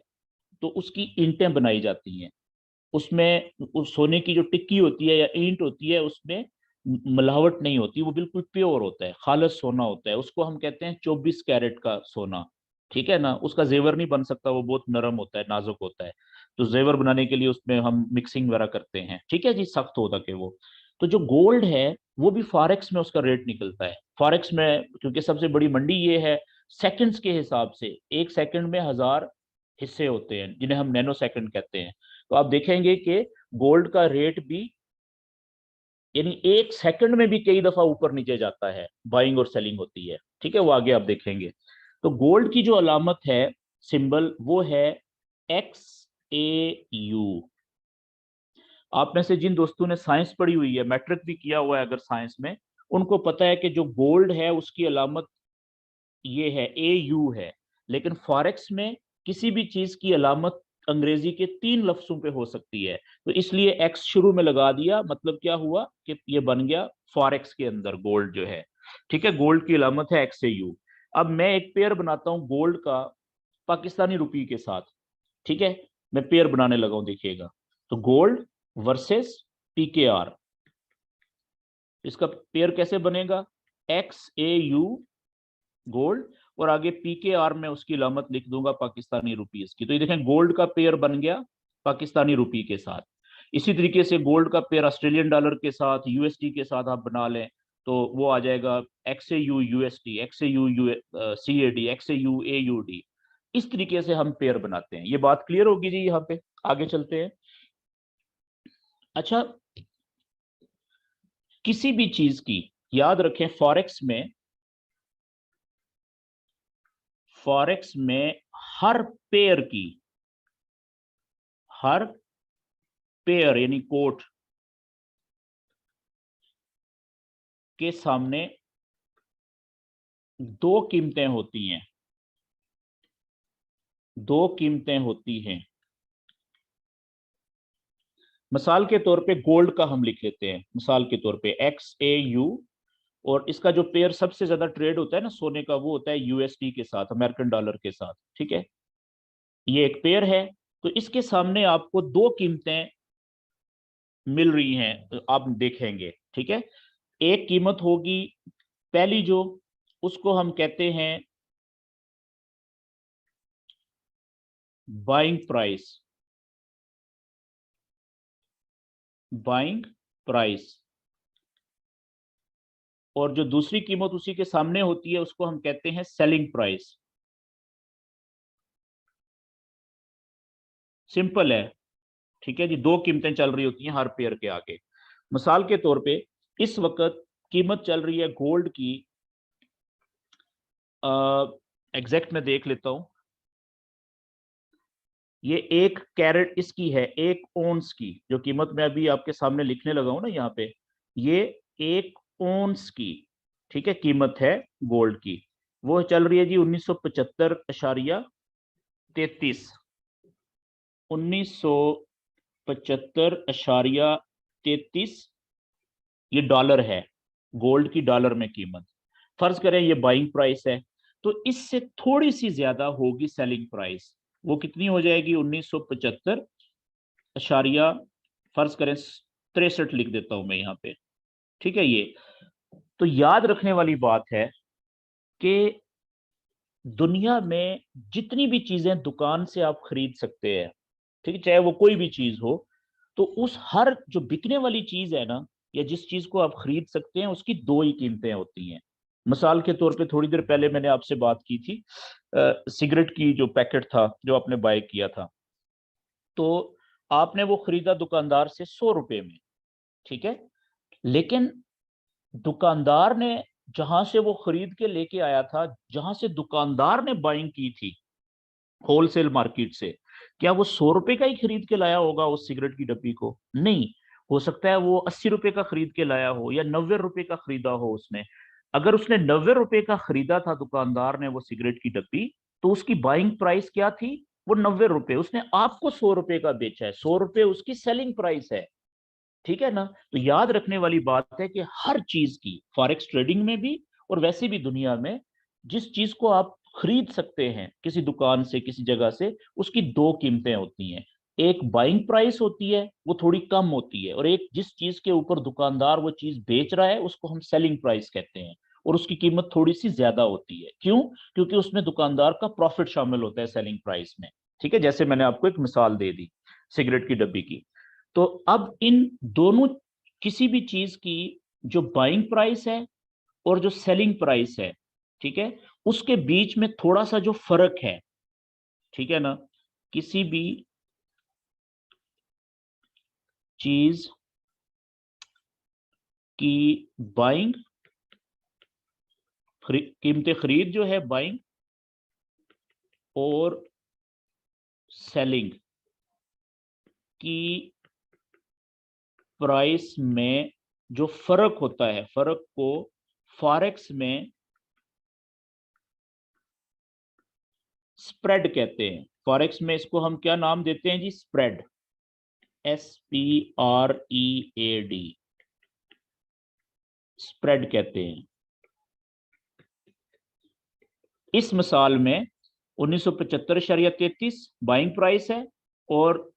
तो उसकी ईंटें बनाई जाती हैं। उसमें उस सोने की जो टिक्की होती है या ईंट होती है, उसमें मिलावट नहीं होती, वो बिल्कुल प्योर होता है, खालिस सोना होता है। उसको हम कहते हैं 24 कैरेट का सोना। ठीक है ना। उसका जेवर नहीं बन सकता, वो बहुत नरम होता है, नाजुक होता है। तो जेवर बनाने के लिए उसमें हम मिक्सिंग वगैरह करते हैं। ठीक है जी, सख्त होता के वो। तो जो गोल्ड है वो भी फॉरेक्स में उसका रेट निकलता है। फॉरेक्स में क्योंकि सबसे बड़ी मंडी ये है, सेकंड्स के हिसाब से, एक सेकंड में 1000 हिस्से होते हैं, जिन्हें हम नैनो सेकंड कहते हैं। तो आप देखेंगे कि गोल्ड का रेट भी, यानी एक सेकंड में भी कई दफा ऊपर नीचे जाता है, बाइंग और सेलिंग होती है। ठीक है, वो आगे आप देखेंगे। तो गोल्ड की जो अलामत है, सिंबल, वो है XAU। आप में से जिन दोस्तों ने साइंस पढ़ी हुई है, मैट्रिक भी किया हुआ है अगर साइंस में, उनको पता है कि जो गोल्ड है उसकी अलामत ये है AU है, लेकिन फॉरेक्स में किसी भी चीज की अलामत अंग्रेजी के 3 लफ्जों पे हो सकती है, तो इसलिए एक्स शुरू में लगा दिया। मतलब क्या हुआ कि ये बन गया फॉरेक्स के अंदर गोल्ड जो है। ठीक है, गोल्ड की अलामत है XAU। अब मैं एक पेयर बनाता हूं गोल्ड का पाकिस्तानी रुपये के साथ। ठीक है, मैं पेयर बनाने लगा हूं, देखिएगा। तो गोल्ड वर्सेस PKR, इसका पेयर कैसे बनेगा? XAU गोल्ड, और आगे PKR में उसकी अलामत लिख दूंगा पाकिस्तानी रुपीस की। तो ये देखें, गोल्ड का पेयर बन गया पाकिस्तानी रुपये के साथ। इसी तरीके से गोल्ड का पेयर ऑस्ट्रेलियन डॉलर के साथ, USD के साथ आप बना लें, तो वो आ जाएगा XAU USD, XAU CAD, XAU AUD। इस तरीके से हम पेयर बनाते हैं। ये बात क्लियर होगी जी? यहाँ पे आगे चलते हैं। अच्छा, किसी भी चीज की याद रखें, फॉरेक्स में हर पेयर की, हर पेयर यानी कोट के सामने दो कीमतें होती हैं, दो कीमतें होती हैं। मिसाल के तौर पे गोल्ड का हम लिख लेते हैं, मिसाल के तौर पे XAU, और इसका जो पेयर सबसे ज्यादा ट्रेड होता है ना सोने का, वो होता है USD के साथ, अमेरिकन डॉलर के साथ। ठीक है, ये एक पेयर है। तो इसके सामने आपको दो कीमतें मिल रही हैं, तो आप देखेंगे। ठीक है, एक कीमत होगी पहली जो, उसको हम कहते हैं बाइंग प्राइस, बाइंग प्राइस। और जो दूसरी कीमत उसी के सामने होती है उसको हम कहते हैं सेलिंग प्राइस। सिंपल है। ठीक है जी, दो कीमतें चल रही होती हैं हर पेयर के आगे। मिसाल के तौर पे इस वक्त कीमत चल रही है गोल्ड की, एग्जैक्ट में देख लेता हूं। ये 1 कैरेट इसकी है, 1 ओंस की जो कीमत मैं अभी आपके सामने लिखने लगा हूं ना यहाँ पे, ये 1 ओंस की, ठीक है, कीमत है गोल्ड की। वो चल रही है जी 1975.33, 1975.33, ये डॉलर है, गोल्ड की डॉलर में कीमत। फर्ज करें ये बाइंग प्राइस है, तो इससे थोड़ी सी ज्यादा होगी सेलिंग प्राइस। वो कितनी हो जाएगी? 1975 फर्ज करें 63 लिख देता हूं मैं यहाँ पे। ठीक है, ये तो याद रखने वाली बात है कि दुनिया में जितनी भी चीजें दुकान से आप खरीद सकते हैं, ठीक है, चाहे वो कोई भी चीज हो, तो उस हर जो बिकने वाली चीज है ना, या जिस चीज को आप खरीद सकते हैं, उसकी दो ही कीमतें होती हैं। मिसाल के तौर पे थोड़ी देर पहले मैंने आपसे बात की थी सिगरेट की, जो पैकेट था जो आपने बाय किया था, तो आपने वो खरीदा दुकानदार से 100 रुपए में। ठीक है, लेकिन दुकानदार ने जहां से वो खरीद के लेके आया था, जहां से दुकानदार ने बाइंग की थी होलसेल मार्केट से, क्या वो 100 रुपए का ही खरीद के लाया होगा उस सिगरेट की डब्बी को? नहीं, हो सकता है वो 80 रुपए का खरीद के लाया हो, या 90 रुपए का खरीदा हो उसने। अगर उसने 90 रुपए का खरीदा था दुकानदार ने वो सिगरेट की डब्बी, तो उसकी बाइंग प्राइस क्या थी? वो 90 रुपए। उसने आपको 100 रुपए का बेचा है, 100 रुपए उसकी सेलिंग प्राइस है। ठीक है ना? तो याद रखने वाली बात है कि हर चीज की, फॉरेक्स ट्रेडिंग में भी और वैसे भी दुनिया में, जिस चीज को आप खरीद सकते हैं किसी दुकान से, किसी जगह से, उसकी दो कीमतें होती हैं। एक बाइंग प्राइस होती है, वो थोड़ी कम होती है, और एक जिस चीज के ऊपर दुकानदार वो चीज बेच रहा है उसको हम सेलिंग प्राइस कहते हैं, और उसकी कीमत थोड़ी सी ज्यादा होती है। क्यों? क्योंकि उसमें दुकानदार का प्रॉफिट शामिल होता है सेलिंग प्राइस में। ठीक है, जैसे मैंने आपको एक मिसाल दे दी सिगरेट की डब्बी की। तो अब इन दोनों, किसी भी चीज की जो बाइंग प्राइस है और जो सेलिंग प्राइस है, ठीक है, उसके बीच में थोड़ा सा जो फर्क है, ठीक है ना, किसी भी चीज की बाइंग, कीमत खरीद जो है बाइंग, और सेलिंग की प्राइस में जो फर्क होता है, फर्क को फॉरेक्स में स्प्रेड कहते हैं। फॉरेक्स में इसको हम क्या नाम देते हैं जी? स्प्रेड, SPREAD, स्प्रेड कहते हैं। इस मिसाल में 1975.33 बाइंग प्राइस है और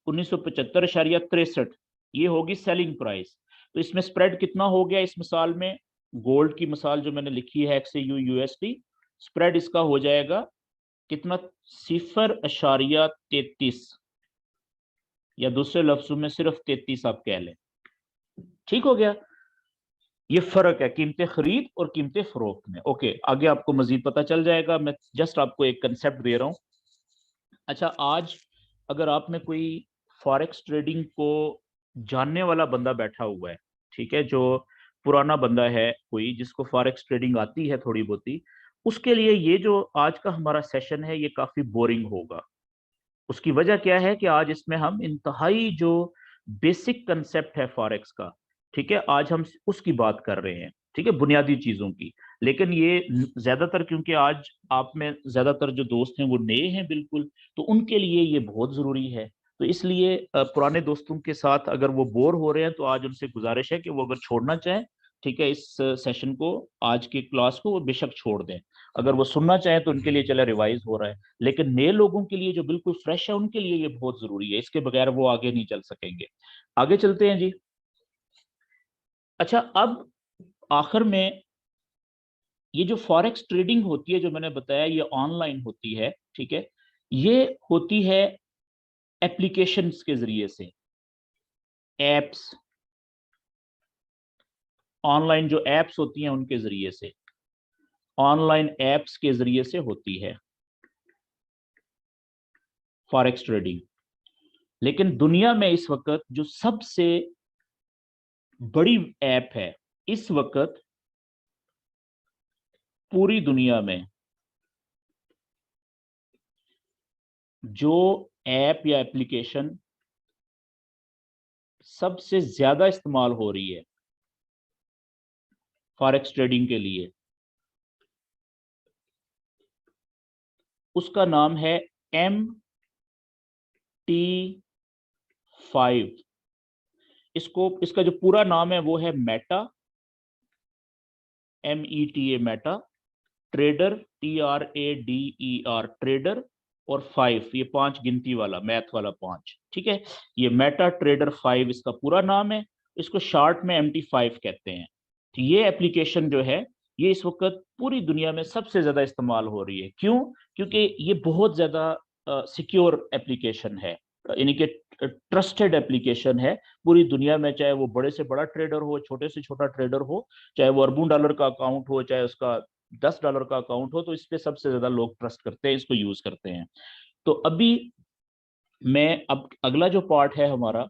1975.63 ये होगी सेलिंग प्राइस। तो इसमें स्प्रेड कितना हो गया इस मिसाल में? गोल्ड की मिसाल जो मैंने लिखी है XAU USD, स्प्रेड इसका हो जाएगा कितना? 0.33, या दूसरे लफ्जों में सिर्फ 33 आप कह लें। ठीक हो गया? ये फर्क है कीमतें खरीद और कीमतें फरोख्त में। ओके, आगे आपको मजीद पता चल जाएगा, मैं जस्ट आपको एक कंसेप्ट दे रहा हूं। अच्छा, आज अगर आप में कोई फॉरेक्स ट्रेडिंग को जानने वाला बंदा बैठा हुआ है, ठीक है, जो पुराना बंदा है, कोई जिसको फॉरेक्स ट्रेडिंग आती है थोड़ी बहुती, उसके लिए ये जो आज का हमारा सेशन है ये काफी बोरिंग होगा। उसकी वजह क्या है कि आज इसमें हम इंतहाई जो बेसिक कंसेप्ट है फॉरेक्स का, ठीक है, आज हम उसकी बात कर रहे हैं, ठीक है, बुनियादी चीजों की। लेकिन ये ज्यादातर, क्योंकि आज आप में ज्यादातर जो दोस्त हैं वो नए हैं बिल्कुल, तो उनके लिए ये बहुत जरूरी है। तो इसलिए पुराने दोस्तों के साथ अगर वो बोर हो रहे हैं तो आज उनसे गुजारिश है कि वो अगर छोड़ना चाहें, ठीक है, इस सेशन को, आज की क्लास को वो बेशक छोड़ दें। अगर वो सुनना चाहें तो उनके लिए चले रिवाइज हो रहा है, लेकिन नए लोगों के लिए जो बिल्कुल फ्रेश है उनके लिए ये बहुत जरूरी है, इसके बगैर वो आगे नहीं चल सकेंगे। आगे चलते हैं जी। अच्छा, अब आखिर में ये जो फॉरेक्स ट्रेडिंग होती है जो मैंने बताया ये ऑनलाइन होती है, ठीक है, ये होती है एप्लीकेशंस के जरिए से, एप्स, ऑनलाइन जो एप्स होती हैं उनके जरिए से, ऑनलाइन एप्स के जरिए से होती है फॉरेक्स ट्रेडिंग। लेकिन दुनिया में इस वक्त जो सबसे बड़ी ऐप है इस वक्त पूरी दुनिया में, जो ऐप या एप्लीकेशन सबसे ज्यादा इस्तेमाल हो रही है फॉरेक्स ट्रेडिंग के लिए, उसका नाम है MT5। इसको, इसका जो पूरा नाम है वो है Meta, META, Meta trader, TRADER, trader, और 5, ये 5 गिनती वाला, मैथ वाला 5, ठीक है, ये मेटा ट्रेडर 5 इसका पूरा नाम है। इसको शॉर्ट में MT5 कहते हैं। तो ये एप्लीकेशन जो है ये इस वक्त पूरी दुनिया में सबसे ज्यादा इस्तेमाल हो रही है। क्यों? क्योंकि ये बहुत ज्यादा सिक्योर एप्लीकेशन है, यानी कि ट्रस्टेड एप्लीकेशन है पूरी दुनिया में, चाहे वो बड़े से बड़ा ट्रेडर हो, छोटे से छोटा ट्रेडर हो, चाहे वो अरबों डॉलर का अकाउंट हो, चाहे उसका $10 का अकाउंट हो, तो इस पे सबसे ज्यादा लोग ट्रस्ट करते हैं, इसको यूज करते हैं। तो अभी मैं, अब अगला जो पार्ट है हमारा,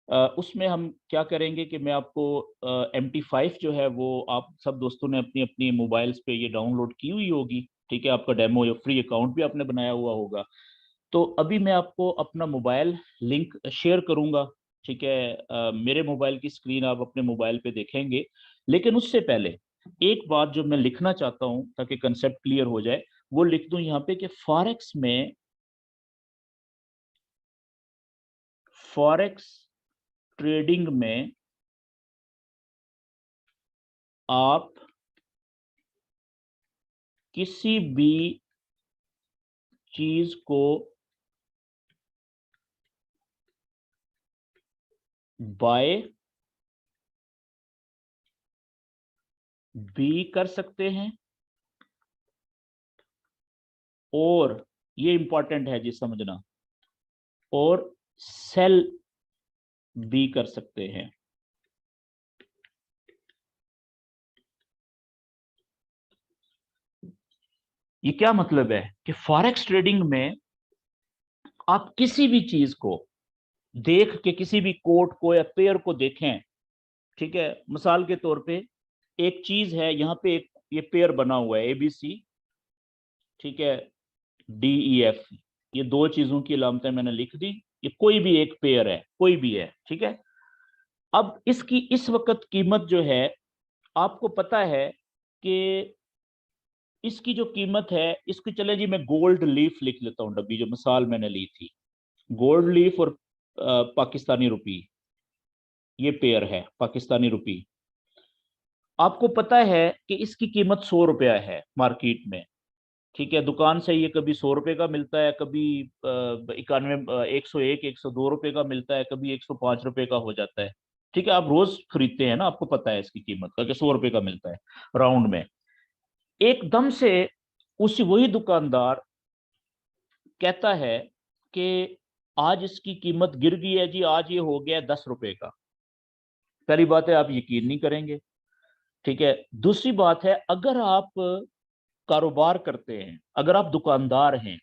उसमें हम क्या करेंगे कि मैं आपको MT5 जो है वो आप सब दोस्तों ने अपनी अपनी मोबाइल्स पे ये डाउनलोड की हुई होगी, ठीक है, आपका डेमो या फ्री अकाउंट भी आपने बनाया हुआ होगा। तो अभी मैं आपको अपना मोबाइल लिंक शेयर करूंगा, ठीक है, मेरे मोबाइल की स्क्रीन आप अपने मोबाइल पे देखेंगे। लेकिन उससे पहले एक बात जो मैं लिखना चाहता हूं ताकि कंसेप्ट क्लियर हो जाए, वो लिख दूं यहाँ पे कि फॉरेक्स में, फॉरेक्स ट्रेडिंग में आप किसी भी चीज को बाय भी कर सकते हैं और, ये इंपॉर्टेंट है जी समझना, और सेल भी कर सकते हैं। ये क्या मतलब है कि फॉरेक्स ट्रेडिंग में आप किसी भी चीज को देख के, किसी भी कोट को या पेयर को देखें, ठीक है, मिसाल के तौर पे एक चीज है यहाँ पे, एक ये पेयर बना हुआ है ABC, ठीक है, DEF, ये दो चीजों की अलामतें मैंने लिख दी, ये कोई भी एक पेयर है, कोई भी है, ठीक है। अब इसकी इस वक्त कीमत जो है, आपको पता है कि इसकी जो कीमत है, इसकी चले जी मैं गोल्ड लीफ लिख लेता हूँ डब्बी, जो मिसाल मैंने ली थी। गोल्ड लीफ और पाकिस्तानी रुपी, ये पेयर है पाकिस्तानी रुपी। आपको पता है कि इसकी कीमत 100 रुपया है मार्केट में। ठीक है, दुकान से ये कभी 100 रुपए का मिलता है, कभी 91, 101, 102 रुपए का मिलता है, कभी 105 रुपए का हो जाता है। ठीक है, आप रोज खरीदते हैं ना, आपको पता है इसकी कीमत का कि 100 रुपए का मिलता है राउंड में। एकदम से उसी वही दुकानदार कहता है कि आज इसकी कीमत गिर गई है जी, आज ये हो गया है 10 रुपए का। पहली बात है, आप यकीन नहीं करेंगे। ठीक है, दूसरी बात है, अगर आप कारोबार करते हैं, अगर आप दुकानदार हैं,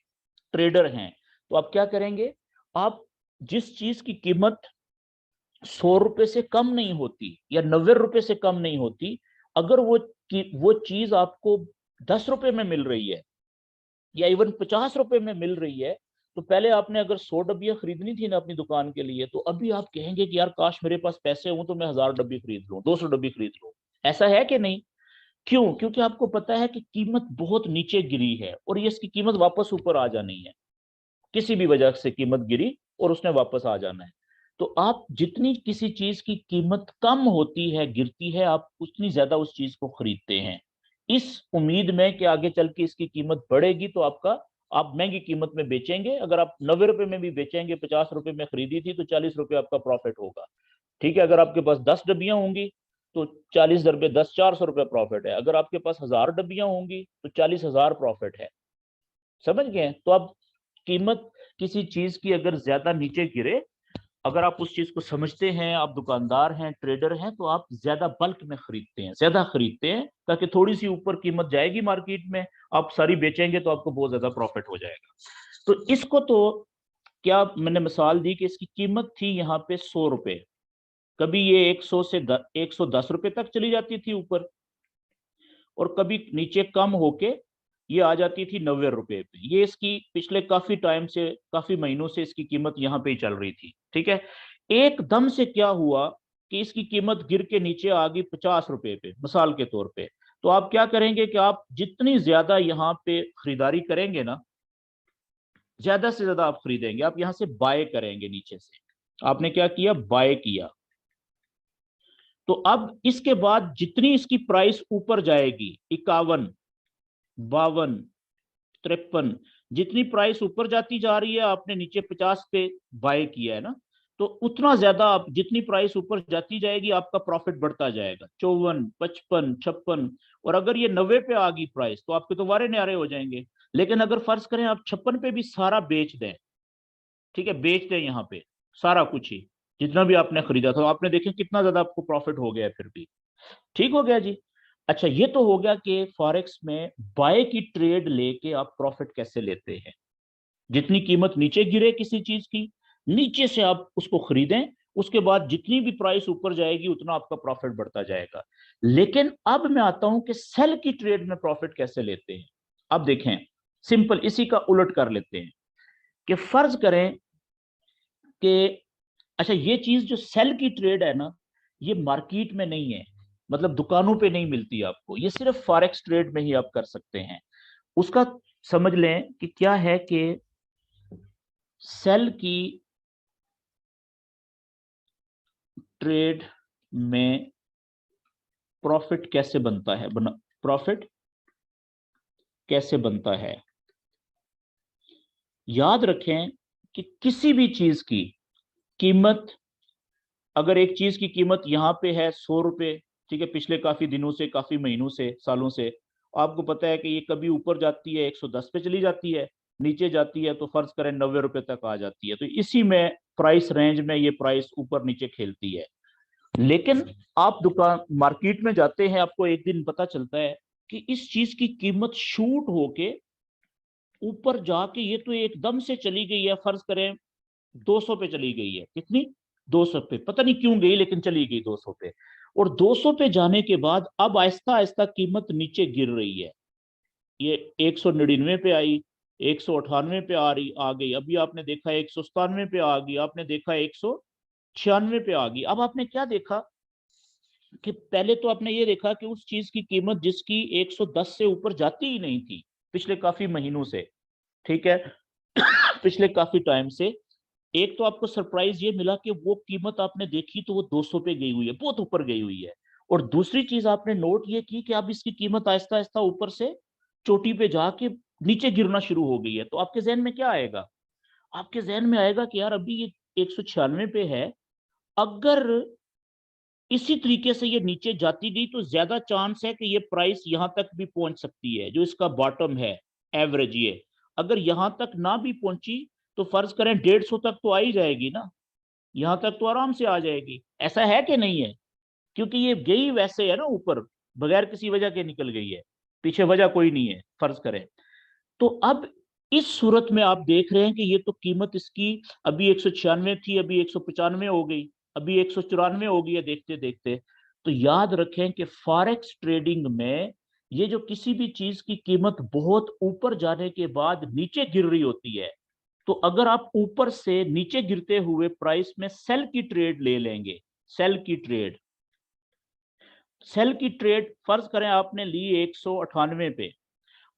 ट्रेडर हैं, तो आप क्या करेंगे? आप जिस चीज की कीमत 100 रुपए से कम नहीं होती या 90 रुपए से कम नहीं होती, अगर वो चीज आपको 10 रुपए में मिल रही है या इवन 50 रुपए में मिल रही है, तो पहले आपने अगर 100 डब्बियां खरीदनी थी ना अपनी दुकान के लिए, तो अभी आप कहेंगे कि यार काश मेरे पास पैसे हों तो मैं 1000 डब्बी खरीद लूं, 200 डब्बी खरीद लूं। ऐसा है कि नहीं? क्यों? क्योंकि आपको पता है कि कीमत बहुत नीचे गिरी है और ये इसकी कीमत वापस ऊपर आ जानी है। किसी भी वजह से कीमत गिरी और उसने वापस आ जाना है। तो आप जितनी किसी चीज की कीमत कम होती है, गिरती है, आप उतनी ज्यादा उस चीज को खरीदते हैं, इस उम्मीद में कि आगे चल के इसकी कीमत बढ़ेगी तो आप महंगी कीमत में बेचेंगे। अगर आप 90 रुपए में भी बेचेंगे, 50 रुपए में खरीदी थी तो 40 रुपए आपका प्रॉफिट होगा। ठीक है, अगर आपके पास 10 डब्बियां होंगी तो 40 दर पे 10, 400 रुपये प्रॉफिट है। अगर आपके पास 1000 डब्बियां होंगी तो 40,000 प्रॉफिट है। समझ गए? तो अब कीमत किसी चीज की अगर ज्यादा नीचे गिरे, अगर आप उस चीज को समझते हैं, आप दुकानदार हैं, ट्रेडर हैं, तो आप ज्यादा बल्क में खरीदते हैं, ज्यादा खरीदते हैं, ताकि थोड़ी सी ऊपर कीमत जाएगी मार्केट में, आप सारी बेचेंगे तो आपको बहुत ज्यादा प्रॉफिट हो जाएगा। तो इसको तो क्या मैंने मिसाल दी कि इसकी कीमत थी यहाँ पे 100 रुपए, कभी ये 110 रुपए तक चली जाती थी ऊपर, और कभी नीचे कम होके ये आ जाती थी 90 रुपए पे। ये इसकी पिछले काफी टाइम से, काफी महीनों से इसकी कीमत यहाँ पे ही चल रही थी। ठीक है, एकदम से क्या हुआ कि इसकी कीमत गिर के नीचे आ गई 50 रुपए पे, मिसाल के तौर पे। तो आप क्या करेंगे कि आप जितनी ज्यादा यहाँ पे खरीदारी करेंगे ना, ज्यादा से ज्यादा आप खरीदेंगे, आप यहाँ से बाय करेंगे नीचे से। आपने क्या किया? बाय किया। तो अब इसके बाद जितनी इसकी प्राइस ऊपर जाएगी, 51, 52, 53, जितनी प्राइस ऊपर जाती जा रही है, आपने नीचे 50 पे बाय किया है ना, तो उतना ज्यादा आप जितनी प्राइस ऊपर जाती जाएगी आपका प्रॉफिट बढ़ता जाएगा। 54, 55, 56, और अगर ये 90 पे आ गई प्राइस तो आपके तो वारे न्यारे हो जाएंगे। लेकिन अगर फर्ज करें आप 56 पे भी सारा बेच दें, ठीक है, बेच दें यहाँ पे सारा कुछ ही, जितना भी आपने खरीदा था, तो आपने देखें कितना ज्यादा आपको प्रॉफिट हो गया फिर भी। ठीक हो गया जी। अच्छा, ये तो हो गया कि फॉरेक्स में बाय की ट्रेड लेके आप प्रॉफिट कैसे लेते हैं। जितनी कीमत नीचे गिरे किसी चीज की, नीचे से आप उसको खरीदें, उसके बाद जितनी भी प्राइस ऊपर जाएगी उतना आपका प्रॉफिट बढ़ता जाएगा। लेकिन अब मैं आता हूं कि सेल की ट्रेड में प्रॉफिट कैसे लेते हैं। अब देखें, सिंपल इसी का उलट कर लेते हैं कि फर्ज करें कि अच्छा, ये चीज जो सेल की ट्रेड है ना, ये मार्केट में नहीं है, मतलब दुकानों पे नहीं मिलती आपको, ये सिर्फ फॉरेक्स ट्रेड में ही आप कर सकते हैं। उसका समझ लें कि क्या है कि सेल की ट्रेड में प्रॉफिट कैसे बनता है, प्रॉफिट कैसे बनता है। याद रखें कि किसी भी चीज की कीमत, अगर एक चीज की कीमत यहाँ पे है 100 रुपए, ठीक है, पिछले काफी दिनों से, काफी महीनों से, सालों से, आपको पता है कि ये कभी ऊपर जाती है 110 पे चली जाती है, नीचे जाती है तो फर्ज करें 90 रुपए तक आ जाती है। तो इसी में प्राइस रेंज में ये प्राइस ऊपर नीचे खेलती है। लेकिन आप दुकान मार्केट में जाते हैं, आपको एक दिन पता चलता है कि इस चीज की कीमत शूट होके ऊपर जाके ये तो एकदम से चली गई है, फर्ज करें 200 पे चली गई है। कितनी? 200 पे, पता नहीं क्यों गई लेकिन चली गई 200 पे। और 200 पे जाने के बाद अब आहिस्ता आहिस्ता कीमत नीचे गिर रही है। ये 199 पे आई, 198 पे आ गई, अभी आपने देखा 197 पे आ गई, आपने देखा 196 पे आ गई। अब आपने क्या देखा कि पहले तो आपने ये देखा कि उस चीज की कीमत जिसकी 110 से ऊपर जाती ही नहीं थी पिछले काफी महीनों से, ठीक है, पिछले काफी टाइम से, एक तो आपको सरप्राइज ये मिला कि वो कीमत आपने देखी तो वो 200 पे गई हुई है, बहुत ऊपर गई हुई है। और दूसरी चीज आपने नोट ये की कि अब इसकी कीमत आहिस्ता आहिस्ता ऊपर से चोटी पे जाके नीचे गिरना शुरू हो गई है। तो आपके जहन में क्या आएगा? आपके जहन में आएगा कि यार अभी ये 196 पे है, अगर इसी तरीके से ये नीचे जाती गई तो ज्यादा चांस है कि ये प्राइस यहां तक भी पहुंच सकती है, जो इसका बॉटम है एवरेज ये। अगर यहां तक ना भी पहुंची तो फर्ज करें 150 तक तो आ ही जाएगी ना, यहां तक तो आराम से आ जाएगी। ऐसा है कि नहीं है? क्योंकि ये गई वैसे है ना ऊपर, बगैर किसी वजह के निकल गई है, पीछे वजह कोई नहीं है फर्ज करें। तो अब इस सूरत में आप देख रहे हैं कि ये तो कीमत इसकी अभी 196 थी, अभी 195 हो गई, अभी 194 हो गई है देखते देखते। तो याद रखें कि फॉरेक्स ट्रेडिंग में ये जो किसी भी चीज की कीमत बहुत ऊपर जाने के बाद नीचे गिर रही होती है, तो अगर आप ऊपर से नीचे गिरते हुए प्राइस में सेल की ट्रेड ले लेंगे, सेल की ट्रेड, सेल की ट्रेड फर्ज करें आपने ली 198 पे,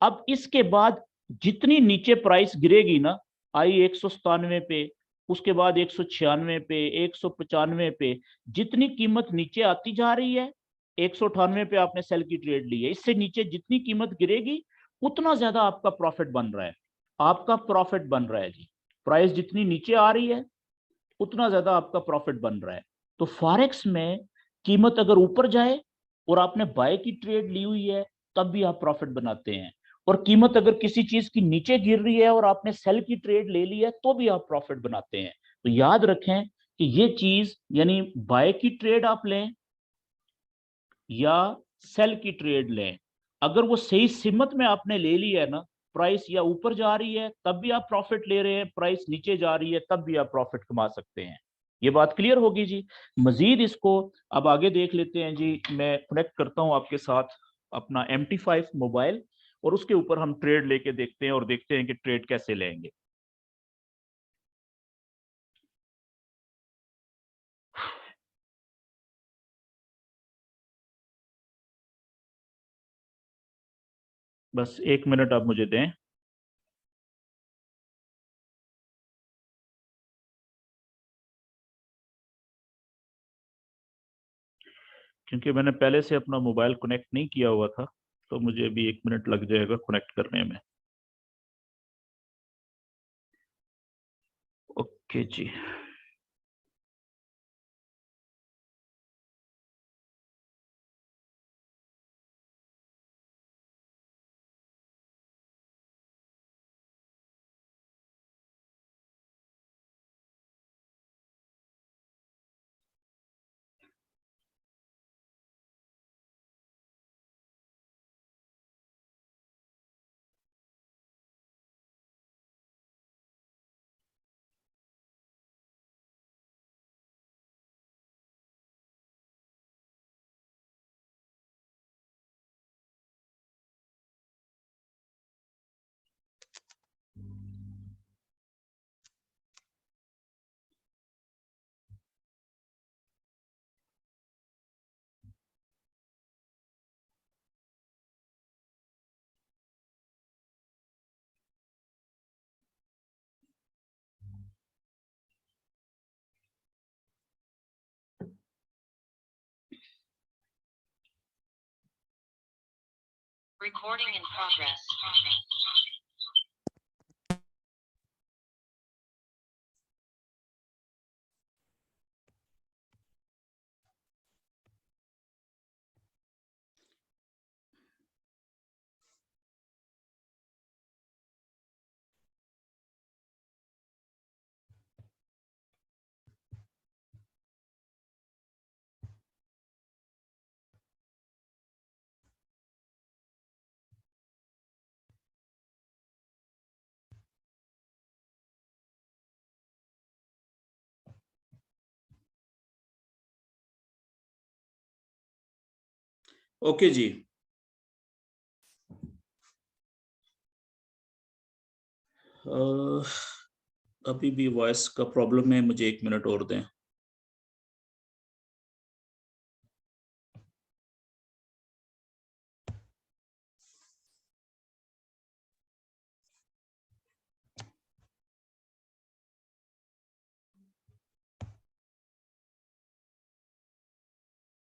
अब इसके बाद जितनी नीचे प्राइस गिरेगी ना, आई 197 पे, उसके बाद 196 पे, 195 पे, जितनी कीमत नीचे आती जा रही है, 198 पे आपने सेल की ट्रेड ली है, इससे नीचे जितनी कीमत गिरेगी उतना ज्यादा आपका प्रॉफिट बन रहा है, आपका प्रॉफिट बन रहा है जी। प्राइस जितनी नीचे आ रही है उतना ज्यादा आपका प्रॉफिट बन रहा है। तो फॉरेक्स में कीमत अगर ऊपर जाए और आपने बाय की ट्रेड ली हुई है तब भी आप प्रॉफिट बनाते हैं, और कीमत अगर किसी चीज की नीचे गिर रही है और आपने सेल की ट्रेड ले ली है तो भी आप प्रॉफिट बनाते हैं। तो याद रखें कि ये चीज यानी बाय की ट्रेड आप लें या सेल की ट्रेड लें, अगर वो सही सिमत में आपने ले ली है ना, प्राइस या ऊपर जा रही है तब भी आप प्रॉफिट ले रहे हैं, प्राइस नीचे जा रही है तब भी आप प्रॉफिट कमा सकते हैं। ये बात क्लियर होगी जी। मजीद इसको अब आगे देख लेते हैं जी। मैं कनेक्ट करता हूं आपके साथ अपना MT5 मोबाइल, और उसके ऊपर हम ट्रेड लेके देखते हैं और देखते हैं कि ट्रेड कैसे लेंगे। बस 1 मिनट आप मुझे दें, क्योंकि मैंने पहले से अपना मोबाइल कनेक्ट नहीं किया हुआ था, तो मुझे अभी 1 मिनट लग जाएगा कनेक्ट करने में। Okay ji. Recording in progress. Okay ji. अभी भी वॉइस का प्रॉब्लम है, मुझे 1 मिनट और दें।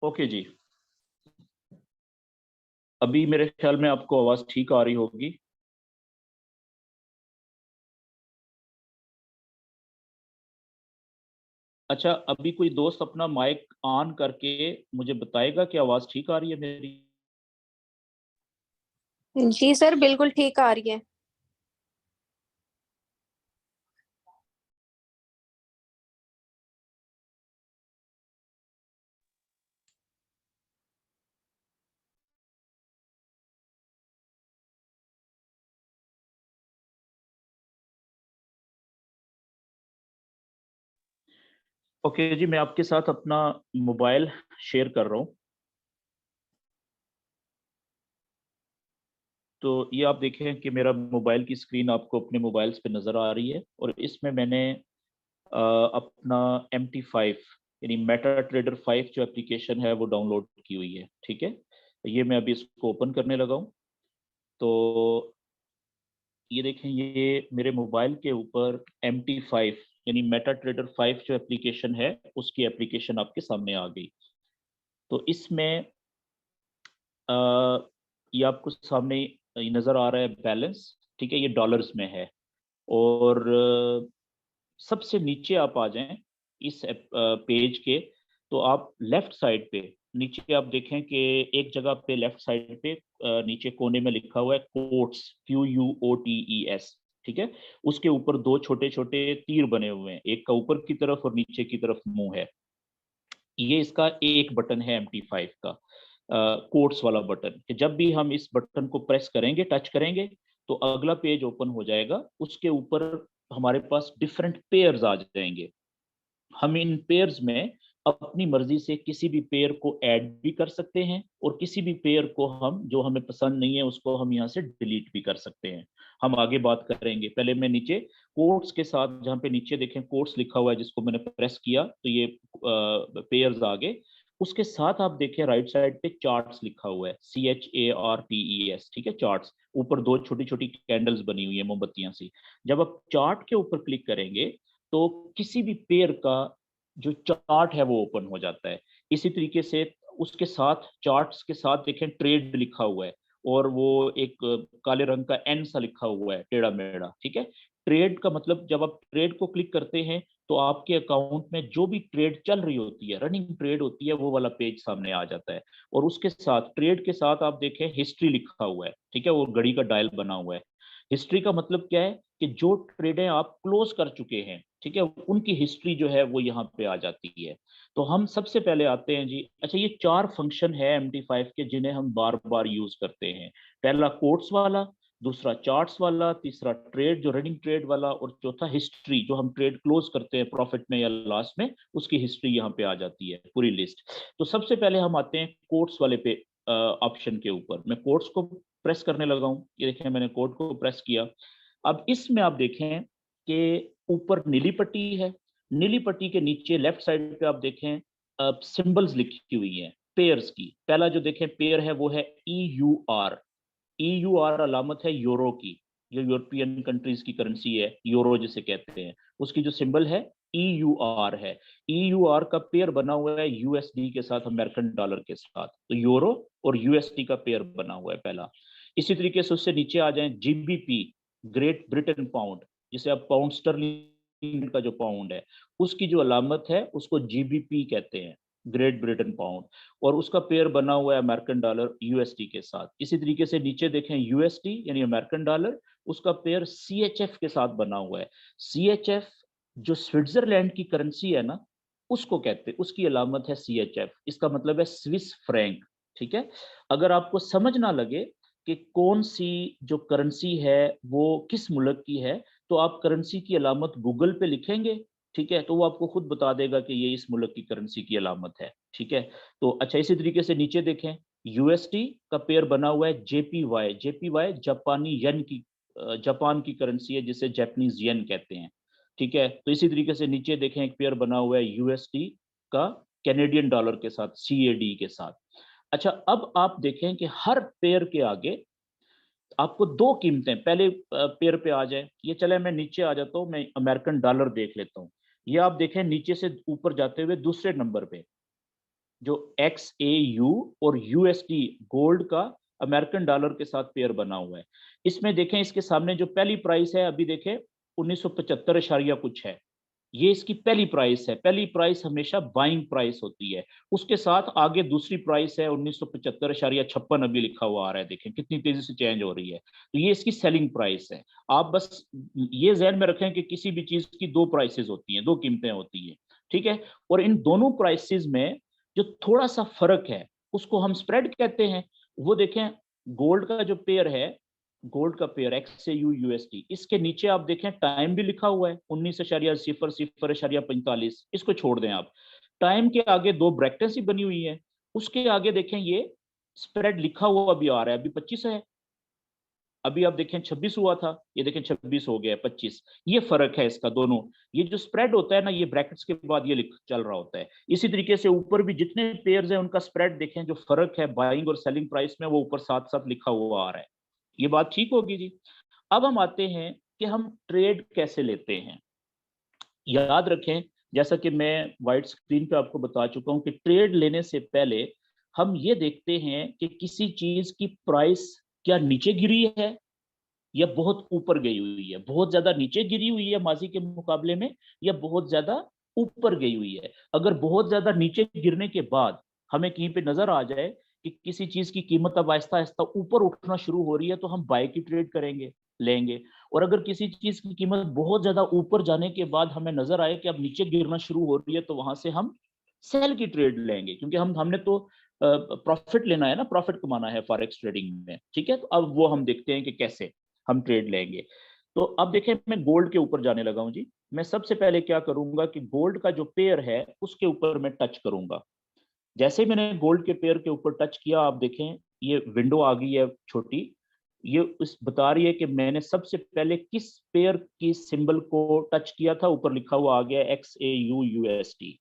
ओके जी, अभी मेरे ख्याल में आपको आवाज ठीक आ रही होगी। अच्छा, अभी कोई दोस्त अपना माइक ऑन करके मुझे बताएगा कि आवाज ठीक आ रही है मेरी? जी सर, बिल्कुल ठीक आ रही है। ओके जी, मैं आपके साथ अपना मोबाइल शेयर कर रहा हूँ। तो ये आप देखें कि मेरा मोबाइल की स्क्रीन आपको अपने मोबाइल्स पे नज़र आ रही है, और इसमें मैंने अपना MT5 यानी मेटा ट्रेडर 5 जो एप्लीकेशन है वो डाउनलोड की हुई है। ठीक है, ये मैं अभी इसको ओपन करने लगा हूँ। तो ये देखें, ये मेरे मोबाइल के ऊपर MT5 यानी मेटा ट्रेडर 5 जो एप्लीकेशन है उसकी एप्लीकेशन आपके सामने आ गई। तो इसमें ये आपको सामने ये नज़र आ रहा है बैलेंस। ठीक है, ये डॉलर्स में है। और सबसे नीचे आप आ जाएं इस पेज के, तो आप लेफ्ट साइड पे नीचे आप देखें कि एक जगह पे लेफ्ट साइड पे नीचे कोने में लिखा हुआ है कोट्स, QUOTES। ठीक है, उसके ऊपर दो छोटे छोटे तीर बने हुए हैं, एक का ऊपर की तरफ और नीचे की तरफ मुंह है। ये इसका एक बटन है MT5 का, कोट्स वाला बटन, कि जब भी हम इस बटन को प्रेस करेंगे, टच करेंगे, तो अगला पेज ओपन हो जाएगा। उसके ऊपर हमारे पास डिफरेंट पेयर्स आ जाएंगे। हम इन पेयर्स में अपनी मर्जी से किसी भी पेयर को ऐड भी कर सकते हैं, और किसी भी पेयर को हम जो हमें पसंद नहीं है उसको हम यहाँ से डिलीट भी कर सकते हैं। हम आगे बात करेंगे। पहले मैं नीचे कोट्स के साथ, जहाँ पे नीचे देखें कोट्स लिखा हुआ है, जिसको मैंने प्रेस किया तो ये पेयर्स आ गए। उसके साथ आप देखें राइट साइड पे चार्ट्स लिखा हुआ है, CHARTES। ठीक है, चार्ट्स, ऊपर दो छोटी छोटी कैंडल्स बनी हुई है, मोमबत्तियां सी। जब आप चार्ट के ऊपर क्लिक करेंगे तो किसी भी पेयर का जो चार्ट है वो ओपन हो जाता है। इसी तरीके से उसके साथ चार्ट्स के साथ देखें ट्रेड लिखा हुआ है, और वो एक काले रंग का एन सा लिखा हुआ है, टेढ़ा मेढ़ा। ठीक है, ट्रेड का मतलब जब आप ट्रेड को क्लिक करते हैं तो आपके अकाउंट में जो भी ट्रेड चल रही होती है, रनिंग ट्रेड होती है, वो वाला पेज सामने आ जाता है। और उसके साथ ट्रेड के साथ आप देखें हिस्ट्री लिखा हुआ है। ठीक है, वो घड़ी का डायल बना हुआ है। हिस्ट्री का मतलब क्या है कि जो ट्रेडें आप क्लोज कर चुके हैं, ठीक है, उनकी हिस्ट्री जो है वो यहाँ पे आ जाती है। तो हम सबसे पहले आते हैं जी। अच्छा, ये चार फंक्शन है MT5 के जिन्हें हम बार बार यूज करते हैं। पहला कोट्स वाला, दूसरा चार्ट्स वाला, तीसरा ट्रेड जो रनिंग ट्रेड वाला, और चौथा हिस्ट्री जो हम ट्रेड क्लोज करते हैं प्रॉफिट में या लॉस में, उसकी हिस्ट्री यहाँ पे आ जाती है पूरी लिस्ट। तो सबसे पहले हम आते हैं कोट्स वाले पे ऑप्शन के ऊपर। मैं कोट्स को प्रेस करने लगा हूँ। ये देखें, मैंने कोड को प्रेस किया। अब इसमें आप देखें कि ऊपर नीली पट्टी है, नीली पट्टी के नीचे लेफ्ट साइड पे आप देखें सिंबल्स लिखी हुई हैं पेयर्स की। पहला जो देखें पेयर है वो है EUR। EUR अलामत है यूरो की, जो यूरोपियन कंट्रीज की करेंसी है, यूरो जिसे कहते हैं, उसकी जो सिंबल है EUR है। EUR का पेयर बना हुआ है USD के साथ, अमेरिकन डॉलर के साथ। तो यूरो और USD का पेयर बना हुआ है पहला। इसी तरीके से उससे नीचे आ जाएं, GBP, ग्रेट ब्रिटेन पाउंड, जिसे अब पाउंड स्टर्लिंग का जो पाउंड है उसकी जो अलामत है उसको GBP कहते हैं, ग्रेट ब्रिटेन पाउंड। और उसका पेयर बना हुआ है अमेरिकन डॉलर USD के साथ। इसी तरीके से नीचे देखें USD यानी अमेरिकन डॉलर, उसका पेयर CHF के साथ बना हुआ है। CHF जो स्विट्जरलैंड की करेंसी है ना, उसको कहते हैं, उसकी अलामत है CHF। इसका मतलब है स्विस फ्रैंक। ठीक है, अगर आपको समझ ना लगे कि कौन सी जो करेंसी है वो किस मुल्क की है, तो आप करेंसी की अलामत गूगल पे लिखेंगे, ठीक है, तो वो आपको खुद बता देगा कि ये इस मुल्क की करेंसी की अलामत है। ठीक है, तो अच्छा, इसी तरीके से नीचे देखें USD का पेयर बना हुआ है JPY। JPY जापानी यन की, जापान की करेंसी है जिसे जापानीज येन कहते हैं। ठीक है, तो इसी तरीके से नीचे देखें एक पेयर बना हुआ है USD का कैनेडियन डॉलर के साथ, CAD के साथ। अच्छा, अब आप देखें कि हर पेयर के आगे आपको दो कीमतें, पहले पेयर पे आ जाए, ये चले मैं नीचे आ जाता हूँ, मैं अमेरिकन डॉलर देख लेता हूँ। ये आप देखें नीचे से ऊपर जाते हुए दूसरे नंबर पे जो XAU और USD गोल्ड का अमेरिकन डॉलर के साथ पेयर बना हुआ है। इसमें देखें इसके सामने जो पहली प्राइस है अभी देखें 1975 कुछ है, ये इसकी पहली प्राइस है। पहली प्राइस हमेशा बाइंग प्राइस होती है। उसके साथ आगे दूसरी प्राइस है 1975.56 अभी लिखा हुआ आ रहा है, देखें कितनी तेजी से चेंज हो रही है। तो ये इसकी सेलिंग प्राइस है। आप बस ये ध्यान में रखें कि किसी भी चीज की दो प्राइसेस होती हैं, दो कीमतें होती हैं, ठीक है। और इन दोनों प्राइसेस में जो थोड़ा सा फर्क है उसको हम स्प्रेड कहते हैं। वो देखें गोल्ड का जो पेयर है, गोल्ड का पेयर XAU USD, इसके नीचे आप देखें टाइम भी लिखा हुआ है 19.00.45, इसको छोड़ दें आप। टाइम के आगे दो ब्रैकेट्स ही बनी हुई है, उसके आगे देखें ये स्प्रेड लिखा हुआ भी आ रहा है। अभी 25 है, अभी आप देखें 26 हुआ था, ये देखें 26 हो गया 25। ये फर्क है इसका दोनों। ये जो स्प्रेड होता है ना, ये ब्रैकेट्स के बाद ये लिख चल रहा होता है। इसी तरीके से ऊपर भी जितने पेयर्स हैं उनका स्प्रेड देखें, जो फर्क है बाइंग और सेलिंग प्राइस में, वो ऊपर साथ साथ लिखा हुआ आ रहा है। ये बात ठीक होगी जी। अब हम आते हैं कि हम ट्रेड कैसे लेते हैं। याद रखें, जैसा कि मैं व्हाइट स्क्रीन पे आपको बता चुका हूं कि ट्रेड लेने से पहले हम ये देखते हैं कि किसी चीज की प्राइस क्या नीचे गिरी है या बहुत ऊपर गई हुई है। बहुत ज्यादा नीचे गिरी हुई है माजी के मुकाबले में, या बहुत ज्यादा ऊपर गई हुई है। अगर बहुत ज्यादा नीचे गिरने के बाद हमें कहीं पे नजर आ जाए कि किसी चीज की कीमत अब आहिस्ता आहिस्ता ऊपर उठना शुरू हो रही है, तो हम बाय की ट्रेड करेंगे, लेंगे। और अगर किसी चीज की कीमत बहुत ज्यादा ऊपर जाने के बाद हमें नजर आए कि अब नीचे गिरना शुरू हो रही है, तो वहां से हम सेल की ट्रेड लेंगे, क्योंकि हमने तो प्रॉफिट लेना है ना, प्रॉफिट कमाना है फॉरेक्स ट्रेडिंग में, ठीक है। तो अब वो हम देखते हैं कि कैसे हम ट्रेड लेंगे। तो अब देखें, मैं गोल्ड के ऊपर जाने लगा हूं जी। मैं सबसे पहले क्या करूंगा कि गोल्ड का जो पेयर है उसके ऊपर मैं टच करूंगा। जैसे ही मैंने गोल्ड के पेयर के ऊपर टच किया, आप देखें ये विंडो आ गई है छोटी, ये इस बता रही है कि मैंने सबसे पहले किस पेयर की सिंबल को टच किया था। ऊपर लिखा हुआ आ गया XAU USD।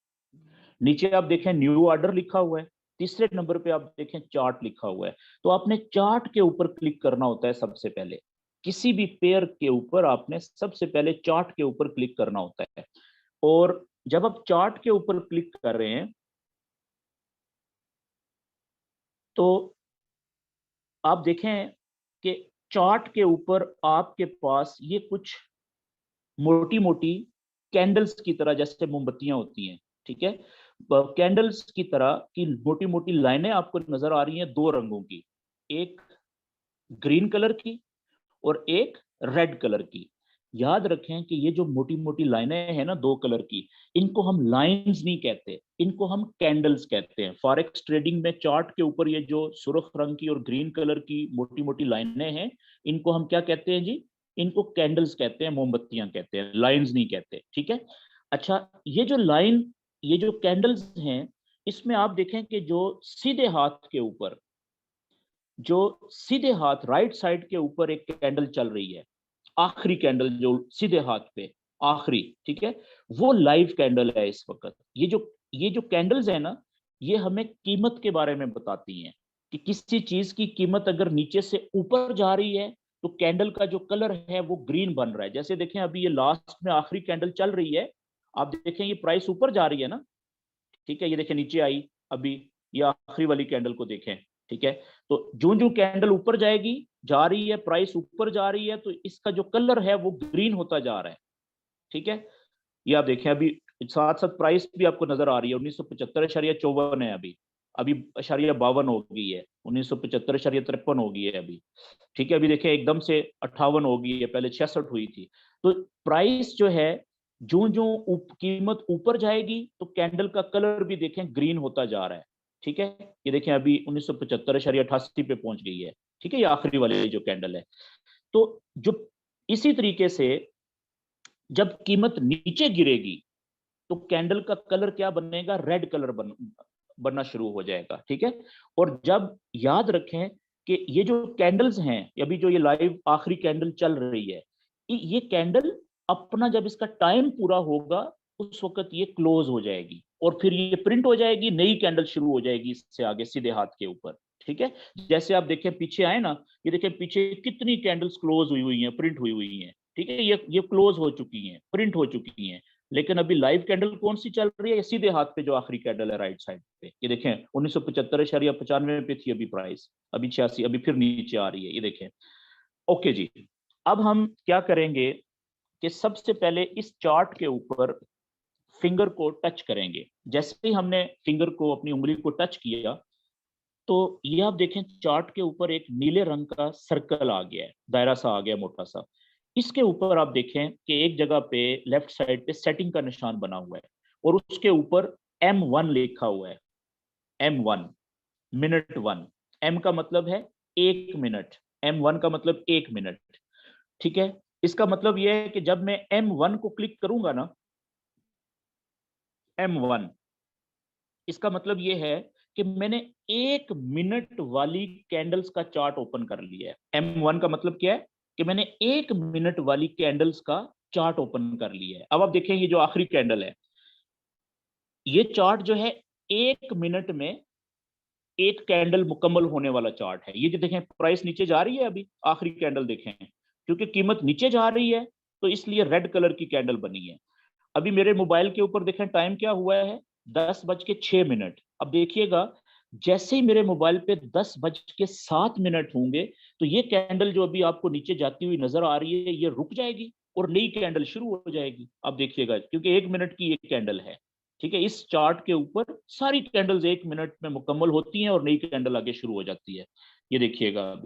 नीचे आप देखें न्यू ऑर्डर लिखा हुआ है। तीसरे नंबर पे आप देखें चार्ट लिखा हुआ है। तो आपने चार्ट के ऊपर क्लिक करना होता है सबसे पहले। किसी भी पेयर के ऊपर आपने सबसे पहले चार्ट के ऊपर क्लिक करना होता है। और जब आप चार्ट के ऊपर क्लिक कर रहे हैं तो आप देखें कि चार्ट के ऊपर आपके पास ये कुछ मोटी मोटी कैंडल्स की तरह, जैसे मोमबत्तियां होती हैं, ठीक है, कैंडल्स की तरह की मोटी मोटी लाइनें आपको नजर आ रही हैं, दो रंगों की, एक ग्रीन कलर की और एक रेड कलर की। याद रखें कि ये जो मोटी मोटी लाइनें हैं ना दो कलर की, इनको हम लाइंस नहीं कहते, इनको हम कैंडल्स कहते हैं। फॉरेक्स ट्रेडिंग में चार्ट के ऊपर ये जो सुर्ख रंग की और ग्रीन कलर की मोटी मोटी लाइनें हैं, इनको हम क्या कहते हैं जी? इनको कैंडल्स कहते हैं, मोमबत्तियां कहते हैं, लाइंस नहीं कहते, ठीक है। अच्छा, ये जो लाइन, ये जो कैंडल्स हैं, इसमें आप देखें कि जो सीधे हाथ के ऊपर, जो सीधे हाथ राइट साइड के ऊपर एक कैंडल चल रही है, आखिरी कैंडल जो सीधे हाथ पे आखिरी, ठीक है, वो लाइव कैंडल है इस वक्त। ये जो कैंडल्स है ना, ये हमें कीमत के बारे में बताती हैं कि किसी चीज की कीमत अगर नीचे से ऊपर जा रही है तो कैंडल का जो कलर है वो ग्रीन बन रहा है। जैसे देखें अभी ये लास्ट में आखिरी कैंडल चल रही है, आप देखें ये प्राइस ऊपर जा रही है ना, ठीक है, ये देखें नीचे आई अभी, ये आखिरी वाली कैंडल को देखें, ठीक है। तो जो जो कैंडल ऊपर जाएगी, जा रही है, प्राइस ऊपर जा रही है, तो इसका जो कलर है वो ग्रीन होता जा रहा है, ठीक है। ये आप देखें अभी साथ साथ प्राइस भी आपको नजर आ रही है, 1975.54 है अभी, अभी 52 हो गई है, 1975.53 हो गई है अभी, ठीक है। अभी देखें एकदम से 58 हो गई है, पहले 66 हुई थी। तो प्राइस जो है, जो जो कीमत ऊपर जाएगी तो कैंडल का कलर भी देखें ग्रीन होता जा रहा है, ठीक है। ये देखें अभी 1975.88 पे पहुंच गई है, ठीक है, ये आखिरी वाली जो कैंडल है। तो जो इसी तरीके से जब कीमत नीचे गिरेगी तो कैंडल का कलर क्या बनेगा? रेड कलर बनना शुरू हो जाएगा, ठीक है। और जब, याद रखें कि ये जो कैंडल्स हैं, अभी जो ये लाइव आखिरी कैंडल चल रही है, ये कैंडल अपना जब इसका टाइम पूरा होगा उस वक्त ये क्लोज हो जाएगी और फिर ये प्रिंट हो जाएगी, नई कैंडल शुरू हो जाएगी इससे आगे सीधे हाथ के ऊपर, ठीक है। जैसे आप देखें पीछे आए ना, ये देखें पीछे कितनी कैंडल्स क्लोज हुई हुई हैं, प्रिंट हुई हुई हैं, ठीक है, ये क्लोज हो चुकी हैं, प्रिंट हो चुकी हैं। लेकिन अभी लाइव कैंडल कौन सी चल रही है? ये सीधे हाथ पे जो आखिरी कैंडल है राइट साइड पे, ये देखें 1975.95 पे थी अभी प्राइस, अभी 86, अभी फिर नीचे आ रही है, ये देखें। ओके जी, अब हम क्या करेंगे कि सबसे पहले इस चार्ट के ऊपर फिंगर को टच करेंगे। जैसे ही हमने फिंगर को, अपनी उंगली को टच किया, तो ये आप देखें चार्ट के ऊपर एक नीले रंग का सर्कल आ गया है, दायरा सा आ गया मोटा सा। इसके ऊपर आप देखें कि एक जगह पे लेफ्ट साइड पे सेटिंग का निशान बना हुआ है और उसके ऊपर M1 लिखा हुआ है। M1 मिनट 1, M का मतलब है 1 मिनट, M1 का मतलब 1 मिनट। ठीक है, इसका मतलब यह है कि जब मैं M1 को क्लिक करूंगा ना, M1, इसका मतलब ये है कि मैंने 1 मिनट वाली कैंडल्स का चार्ट ओपन कर लिया है। M1 का मतलब क्या है कि मैंने 1 मिनट वाली कैंडल्स का चार्ट ओपन कर लिया है। अब आप देखें ये जो आखिरी कैंडल है, ये चार्ट जो है 1 मिनट में एक कैंडल मुकम्मल होने वाला चार्ट है। ये जो देखें प्राइस नीचे जा रही है, अभी आखिरी कैंडल देखें, क्योंकि कीमत नीचे जा रही है तो इसलिए रेड कलर की कैंडल बनी है। अभी मेरे मोबाइल के ऊपर देखें टाइम क्या हुआ है, 10:06। अब देखिएगा जैसे ही मेरे मोबाइल पे 10:07 होंगे तो ये कैंडल जो अभी आपको नीचे जाती हुई नजर आ रही है, ये रुक जाएगी और नई कैंडल शुरू हो जाएगी। अब देखिएगा, क्योंकि 1 मिनट की ये कैंडल है। ठीक है, इस चार्ट के ऊपर सारी कैंडल्स 1 मिनट में मुकम्मल होती हैं और नई कैंडल आगे शुरू हो जाती है। ये देखिएगा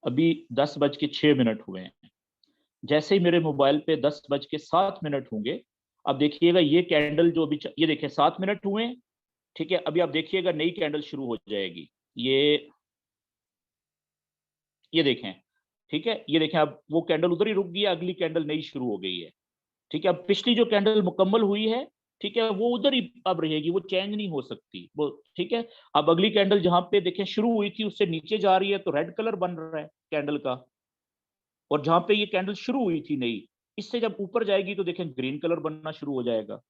अभी 10:06 हुए हैं। जैसे ही मेरे मोबाइल पे 10:07 होंगे, अब देखिएगा ये कैंडल जो अभी ये देखिए 7 मिनट हुए हैं। ठीक है, अभी आप देखिएगा नई कैंडल शुरू हो जाएगी। ये देखें, ठीक है, ये देखें अब वो कैंडल उधर ही रुक गई है, अगली कैंडल नई शुरू हो गई है। ठीक है, अब पिछली जो कैंडल मुकम्मल हुई है, ठीक है, वो उधर ही अब रहेगी, वो चेंज नहीं हो सकती वो। ठीक है, अब अगली कैंडल जहां पे देखें शुरू हुई थी उससे नीचे जा रही है तो रेड कलर बन रहा है कैंडल का, और जहां पे ये कैंडल शुरू हुई थी नई, इससे जब ऊपर जाएगी तो देखें ग्रीन कलर बनना शुरू हो जाएगा।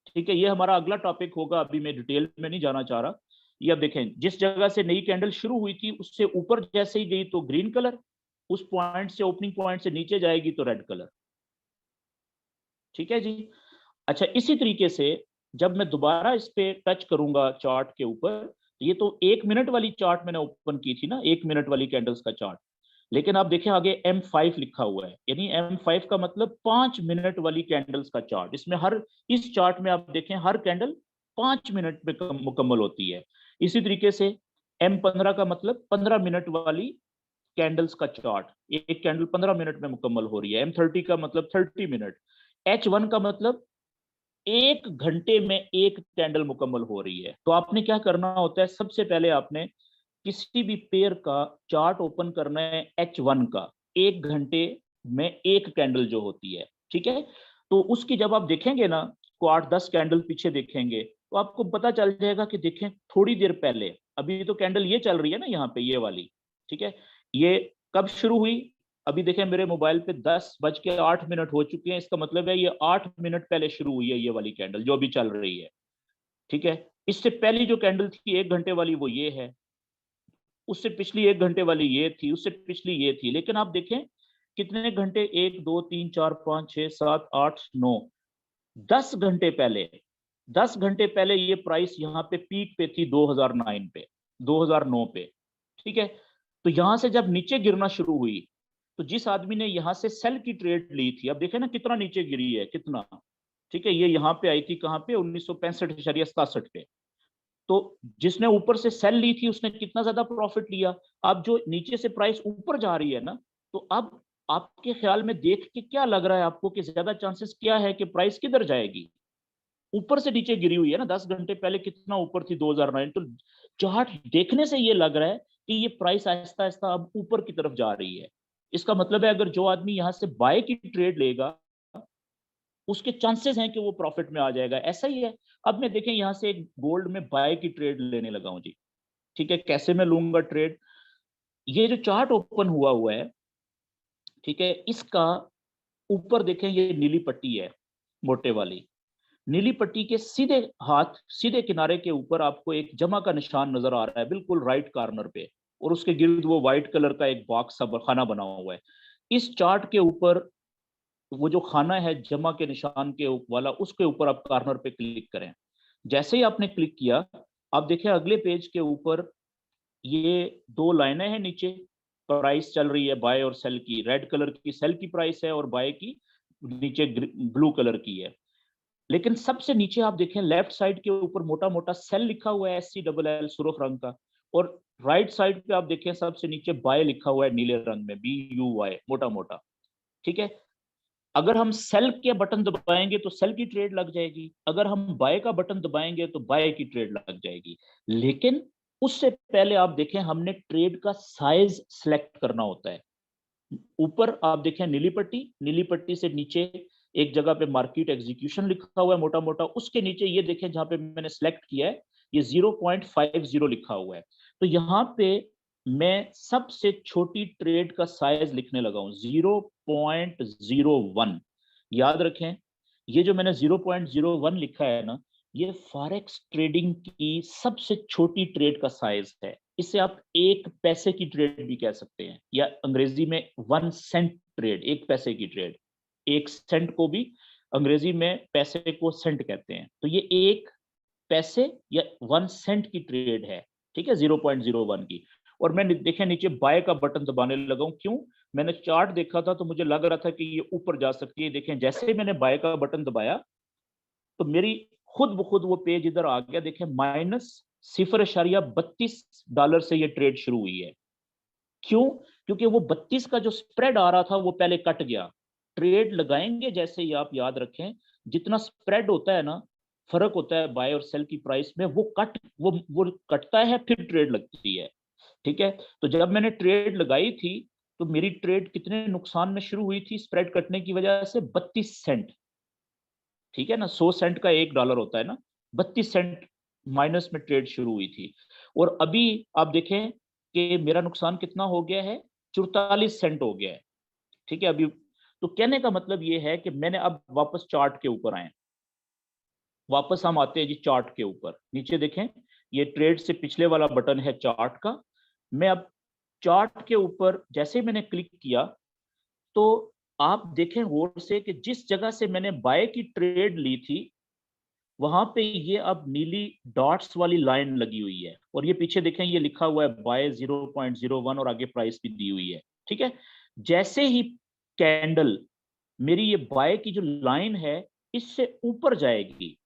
ठीक है, ये हमारा अगला टॉपिक होगा, अभी मैं डिटेल में नहीं जाना चाह रहा। ये अब देखें जिस जगह से नई कैंडल शुरू हुई थी उससे ऊपर जैसे ही गई तो ग्रीन कलर, उस पॉइंट से, ओपनिंग पॉइंट से नीचे जाएगी तो रेड कलर। ठीक है जी। अच्छा, इसी तरीके से जब मैं दोबारा इस पे टच करूंगा चार्ट के ऊपर, ये तो 1 मिनट वाली चार्ट मैंने ओपन की थी ना, 1 मिनट वाली कैंडल्स का चार्ट, लेकिन आप देखें आगे M5 लिखा हुआ है, यानी M5 का मतलब 5 मिनट वाली कैंडल्स का चार्ट। इसमें हर, इस चार्ट में आप देखें हर कैंडल 5 मिनट में मुकम्मल होती है। इसी तरीके से M15 का मतलब 15 मिनट वाली कैंडल्स का चार्ट, एक कैंडल 15 मिनट में मुकम्मल हो रही है। M30 का मतलब 30 मिनट। H1 का मतलब 1 घंटे में एक कैंडल मुकम्मल हो रही है। तो आपने क्या करना होता है, सबसे पहले आपने किसी भी पेयर का चार्ट ओपन करना है H1 का, 1 घंटे में एक कैंडल जो होती है। ठीक है, तो उसकी जब आप देखेंगे ना, को 8-10 कैंडल पीछे देखेंगे तो आपको पता चल जाएगा कि देखें थोड़ी देर पहले, अभी तो कैंडल ये चल रही है ना यहाँ पे, ये वाली। ठीक है, ये कब शुरू हुई? अभी देखें मेरे मोबाइल पे 10:08 हो चुके हैं, इसका मतलब है ये 8 मिनट पहले शुरू हुई है ये वाली कैंडल जो अभी चल रही है। ठीक है, इससे पहली जो कैंडल थी 1 घंटे वाली वो ये है, उससे पिछली 1 घंटे वाली ये थी, उससे पिछली ये थी। लेकिन आप देखें कितने घंटे, 1 2 3 4 5 6 7 8 9, 10 घंटे पहले, 10 घंटे पहले ये प्राइस यहाँ पे पीक पे थी 2009 पे, 2009 पे। ठीक है, तो यहां से जब नीचे गिरना शुरू हुई तो जिस आदमी ने यहां से सेल की ट्रेड ली थी, अब देखे ना कितना नीचे गिरी है, कितना। ठीक है, ये यहाँ पे आई थी कहाँ पे, 1965.67 पे। तो जिसने ऊपर से सेल ली थी उसने कितना ज्यादा प्रॉफिट लिया। अब जो नीचे से प्राइस ऊपर जा रही है ना, तो अब आपके ख्याल में देख के क्या लग रहा है आपको कि ज्यादा चांसेस क्या है कि प्राइस किधर जाएगी? ऊपर से नीचे गिरी हुई है ना, 10 घंटे पहले कितना ऊपर थी 2009, तो चार्ट देखने से ये लग रहा है कि ये प्राइस आहिस्ता आहिस्ता अब ऊपर की तरफ जा रही है। इसका मतलब है अगर जो आदमी यहाँ से बाय की ट्रेड लेगा उसके चांसेस हैं कि वो प्रॉफिट में आ जाएगा, ऐसा ही है। अब मैं देखें यहाँ से एक गोल्ड में बाय की ट्रेड लेने लगा हूं जी। ठीक है, कैसे मैं लूंगा ट्रेड? ये जो चार्ट ओपन हुआ हुआ है, ठीक है, इसका ऊपर देखें ये नीली पट्टी है, मोटे वाली नीली पट्टी के सीधे हाथ, सीधे किनारे के ऊपर आपको एक जमा का निशान नजर आ रहा है, बिल्कुल राइट कॉर्नर पे। और उसके गिर्द वो व्हाइट कलर का एक बॉक्स सा खाना बना हुआ है। इस चार्ट के ऊपर वो जो खाना है जमा के निशान के वाला, उसके ऊपर आप कॉर्नर पे क्लिक करें। जैसे ही आपने क्लिक किया, आप देखें अगले पेज के ऊपर ये दो लाइनें हैं नीचे, प्राइस चल रही है बाय और सेल की। रेड कलर की सेल की प्राइस है और बाय की नीचे ब्लू कलर की है। लेकिन सबसे नीचे आप देखें लेफ्ट साइड के ऊपर मोटा मोटा सेल लिखा हुआ है, SCLL सुर्ख रंग का। और राइट साइड पे आप देखें सबसे नीचे बाय लिखा हुआ है नीले रंग में, BUY मोटा मोटा। ठीक है, अगर हम सेल के बटन दबाएंगे तो सेल की ट्रेड लग जाएगी, अगर हम बाय का बटन दबाएंगे तो बाय की ट्रेड लग जाएगी। लेकिन उससे पहले आप देखें हमने ट्रेड का साइज सेलेक्ट करना होता है। ऊपर आप देखें नीली पट्टी से नीचे एक जगह पे मार्केट एग्जीक्यूशन लिखा हुआ है मोटा मोटा, उसके नीचे ये देखें जहां पे मैंने सेलेक्ट किया है ये 0.50 लिखा हुआ है। तो यहाँ पे मैं सबसे छोटी ट्रेड का साइज लिखने लगा हूं 0.01। याद रखें ये जो मैंने 0.01 लिखा है ना, ये फॉरेक्स ट्रेडिंग की सबसे छोटी ट्रेड का साइज है। इसे आप 1 पैसे की ट्रेड भी कह सकते हैं, या अंग्रेजी में 1 सेंट ट्रेड, 1 पैसे की ट्रेड। 1 सेंट को भी अंग्रेजी में पैसे को सेंट कहते हैं। तो ये 1 पैसे या 1 सेंट की ट्रेड है, ठीक है, 0.01 की। और मैं देखें नीचे बाय का बटन दबाने लगा हूं। क्यों? मैंने चार्ट देखा था तो मुझे लग रहा था कि ये ऊपर जा सकती है। देखें जैसे ही मैंने बाय का बटन दबाया तो मेरी खुद ब खुद वो पेज इधर आ गया। देखें -$0.32 से ये ट्रेड शुरू हुई है। क्यों? क्योंकि वो 32 का जो स्प्रेड आ रहा था वो पहले कट गया। ट्रेड लगाएंगे जैसे ही आप याद रखें, जितना स्प्रेड होता है ना, फर्क होता है बाय और सेल की प्राइस में, वो कटता है फिर ट्रेड लगती है। ठीक है, तो जब मैंने ट्रेड लगाई थी तो मेरी ट्रेड कितने नुकसान में शुरू हुई थी स्प्रेड कटने की वजह से? 32 सेंट। ठीक है ना, 100 सेंट का $1 होता है ना, 32 सेंट माइनस में ट्रेड शुरू हुई थी। और अभी आप देखें कि मेरा नुकसान कितना हो गया है, 44 सेंट हो गया है। ठीक है, अभी तो कहने का मतलब ये है कि मैंने अब वापस चार्ट के ऊपर आए, वापस हम आते हैं जी चार्ट के ऊपर। नीचे देखें ये ट्रेड से पिछले वाला बटन है चार्ट का। मैं अब चार्ट के ऊपर जैसे मैंने क्लिक किया तो आप देखें गौर से कि जिस जगह से मैंने बाय की ट्रेड ली थी वहां पे ये अब नीली डॉट्स वाली लाइन लगी हुई है, और ये पीछे देखें ये लिखा हुआ है बाय 0.01 और आगे प्राइस भी दी हुई है। ठीक है, जैसे ही कैंडल मेरी ये बाय की जो लाइन है इससे ऊपर जाएगी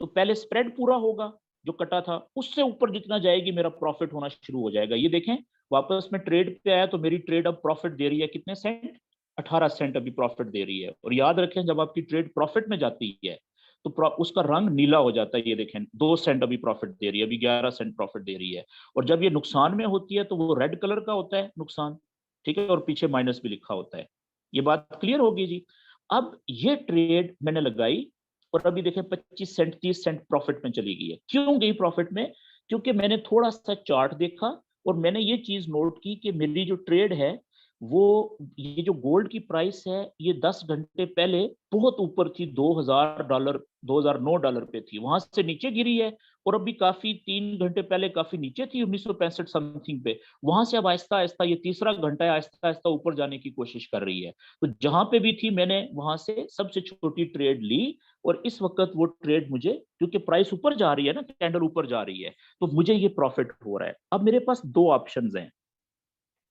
तो पहले स्प्रेड पूरा होगा जो कटा था, उससे ऊपर जितना जाएगी मेरा प्रॉफिट होना शुरू हो जाएगा। ये देखें वापस में ट्रेड पे आया तो मेरी ट्रेड अब प्रॉफिट दे रही है कितने सेंट? 18 सेंट अभी प्रॉफिट दे रही है। और याद रखें जब आपकी ट्रेड प्रॉफिट में जाती है तो उसका रंग नीला हो जाता है। ये देखें 2 सेंट अभी प्रॉफिट दे रही है, अभी 11 सेंट प्रॉफिट दे रही है। और जब ये नुकसान में होती है तो वो रेड कलर का होता है नुकसान। ठीक है, और पीछे माइनस भी लिखा होता है। ये बात क्लियर होगी जी। अब ये ट्रेड मैंने लगाई और अभी देखें 25 सेंट 30 सेंट प्रॉफिट में चली गई है। क्यों गई प्रॉफिट में? क्योंकि मैंने थोड़ा सा चार्ट देखा और मैंने ये चीज नोट की कि मेरी जो ट्रेड है वो, ये जो गोल्ड की प्राइस है ये 10 घंटे पहले बहुत ऊपर थी, $2000 $2009 पे थी, वहां से नीचे गिरी है। और अभी काफी 3 घंटे पहले काफी नीचे थी 1965 समथिंग पे, वहां से अब आहिस्ता आहिस्ता ये तीसरा घंटा है आहिस्ता आहिस्ता ऊपर जाने की कोशिश कर रही है। तो जहां पे भी थी मैंने वहां से सबसे छोटी ट्रेड ली और इस वक्त वो ट्रेड मुझे, क्योंकि प्राइस ऊपर जा रही है ना, कैंडल ऊपर जा रही है, तो मुझे ये प्रॉफिट हो रहा है। अब मेरे पास 2 ऑप्शंस हैं,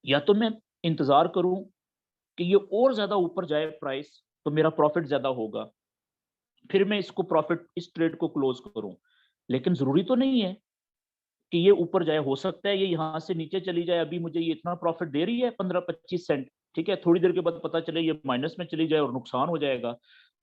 या तो मैं इंतजार करूं कि ये और ज्यादा ऊपर जाए प्राइस तो मेरा प्रॉफिट ज्यादा होगा, फिर मैं इसको प्रॉफिट इस ट्रेड को क्लोज करूं। लेकिन जरूरी तो नहीं है कि ये ऊपर जाए, हो सकता है ये यहाँ से नीचे चली जाए। अभी मुझे ये इतना प्रॉफिट दे रही है 15-25 सेंट, ठीक है, थोड़ी देर के बाद पता चले ये माइनस में चली जाए और नुकसान हो जाएगा।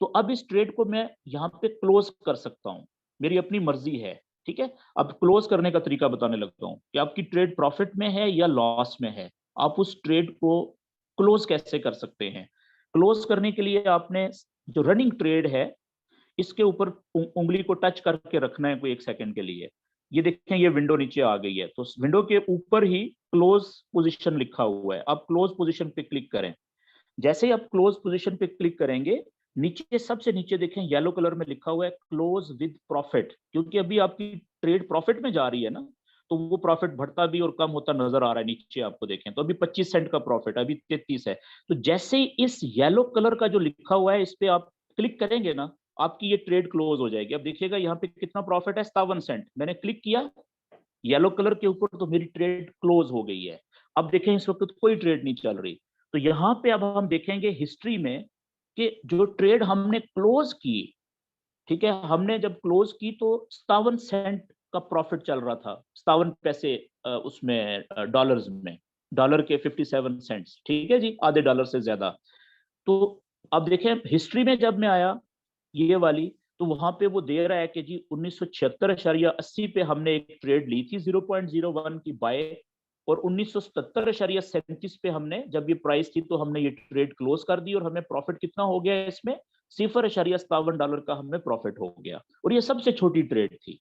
तो अब इस ट्रेड को मैं यहाँ पे क्लोज कर सकता हूँ, मेरी अपनी मर्जी है। ठीक है, अब क्लोज करने का तरीका बताने लगता हूँ कि आपकी ट्रेड प्रॉफिट में है या लॉस में है, आप उस ट्रेड को क्लोज कैसे कर सकते हैं। क्लोज करने के लिए आपने जो रनिंग ट्रेड है इसके ऊपर उंगली को टच करके रखना है कोई 1 सेकंड के लिए। ये देखें ये विंडो नीचे आ गई है, तो विंडो के ऊपर ही क्लोज पोजीशन लिखा हुआ है, आप क्लोज पोजीशन पे क्लिक करें। जैसे ही आप क्लोज पोजीशन पे क्लिक करेंगे नीचे सबसे नीचे देखें येलो कलर में लिखा हुआ है क्लोज विद प्रॉफिट, क्योंकि अभी आपकी ट्रेड प्रॉफिट में जा रही है ना, तो वो प्रॉफिट बढ़ता भी और कम होता नजर आ रहा है। नीचे आपको देखें तो अभी 25 सेंट का प्रॉफिट, अभी 33 है। तो जैसे ही इस येलो कलर का जो लिखा हुआ है इस पे आप क्लिक करेंगे ना, आपकी ये ट्रेड क्लोज हो जाएगी। अब देखिएगा यहाँ पे कितना प्रॉफिट है, 57 सेंट। मैंने क्लिक किया येलो कलर के ऊपर तो मेरी ट्रेड क्लोज हो गई है। अब देखें इस वक्त कोई ट्रेड नहीं चल रही। तो यहाँ पे अब हम देखेंगे हिस्ट्री में कि जो ट्रेड हमने क्लोज की, ठीक है, हमने जब क्लोज की तो 57 सेंट का प्रॉफिट चल रहा था, 57 पैसे उसमें डॉलर्स में, डॉलर के 57 सेंट्स, ठीक है जी, आधे डॉलर से ज्यादा। तो अब देखें हिस्ट्री में जब मैं आया ये वाली, तो वहां पे वो दे रहा है कि जी 1976.80 पे हमने एक ट्रेड ली थी 0.01 की बाय, और 1977.37 पे हमने जब ये प्राइस थी तो हमने ये ट्रेड क्लोज कर दी, और हमें प्रॉफिट कितना हो गया इसमें, $0.57 का हमें प्रॉफिट हो गया। और ये सबसे छोटी ट्रेड थी,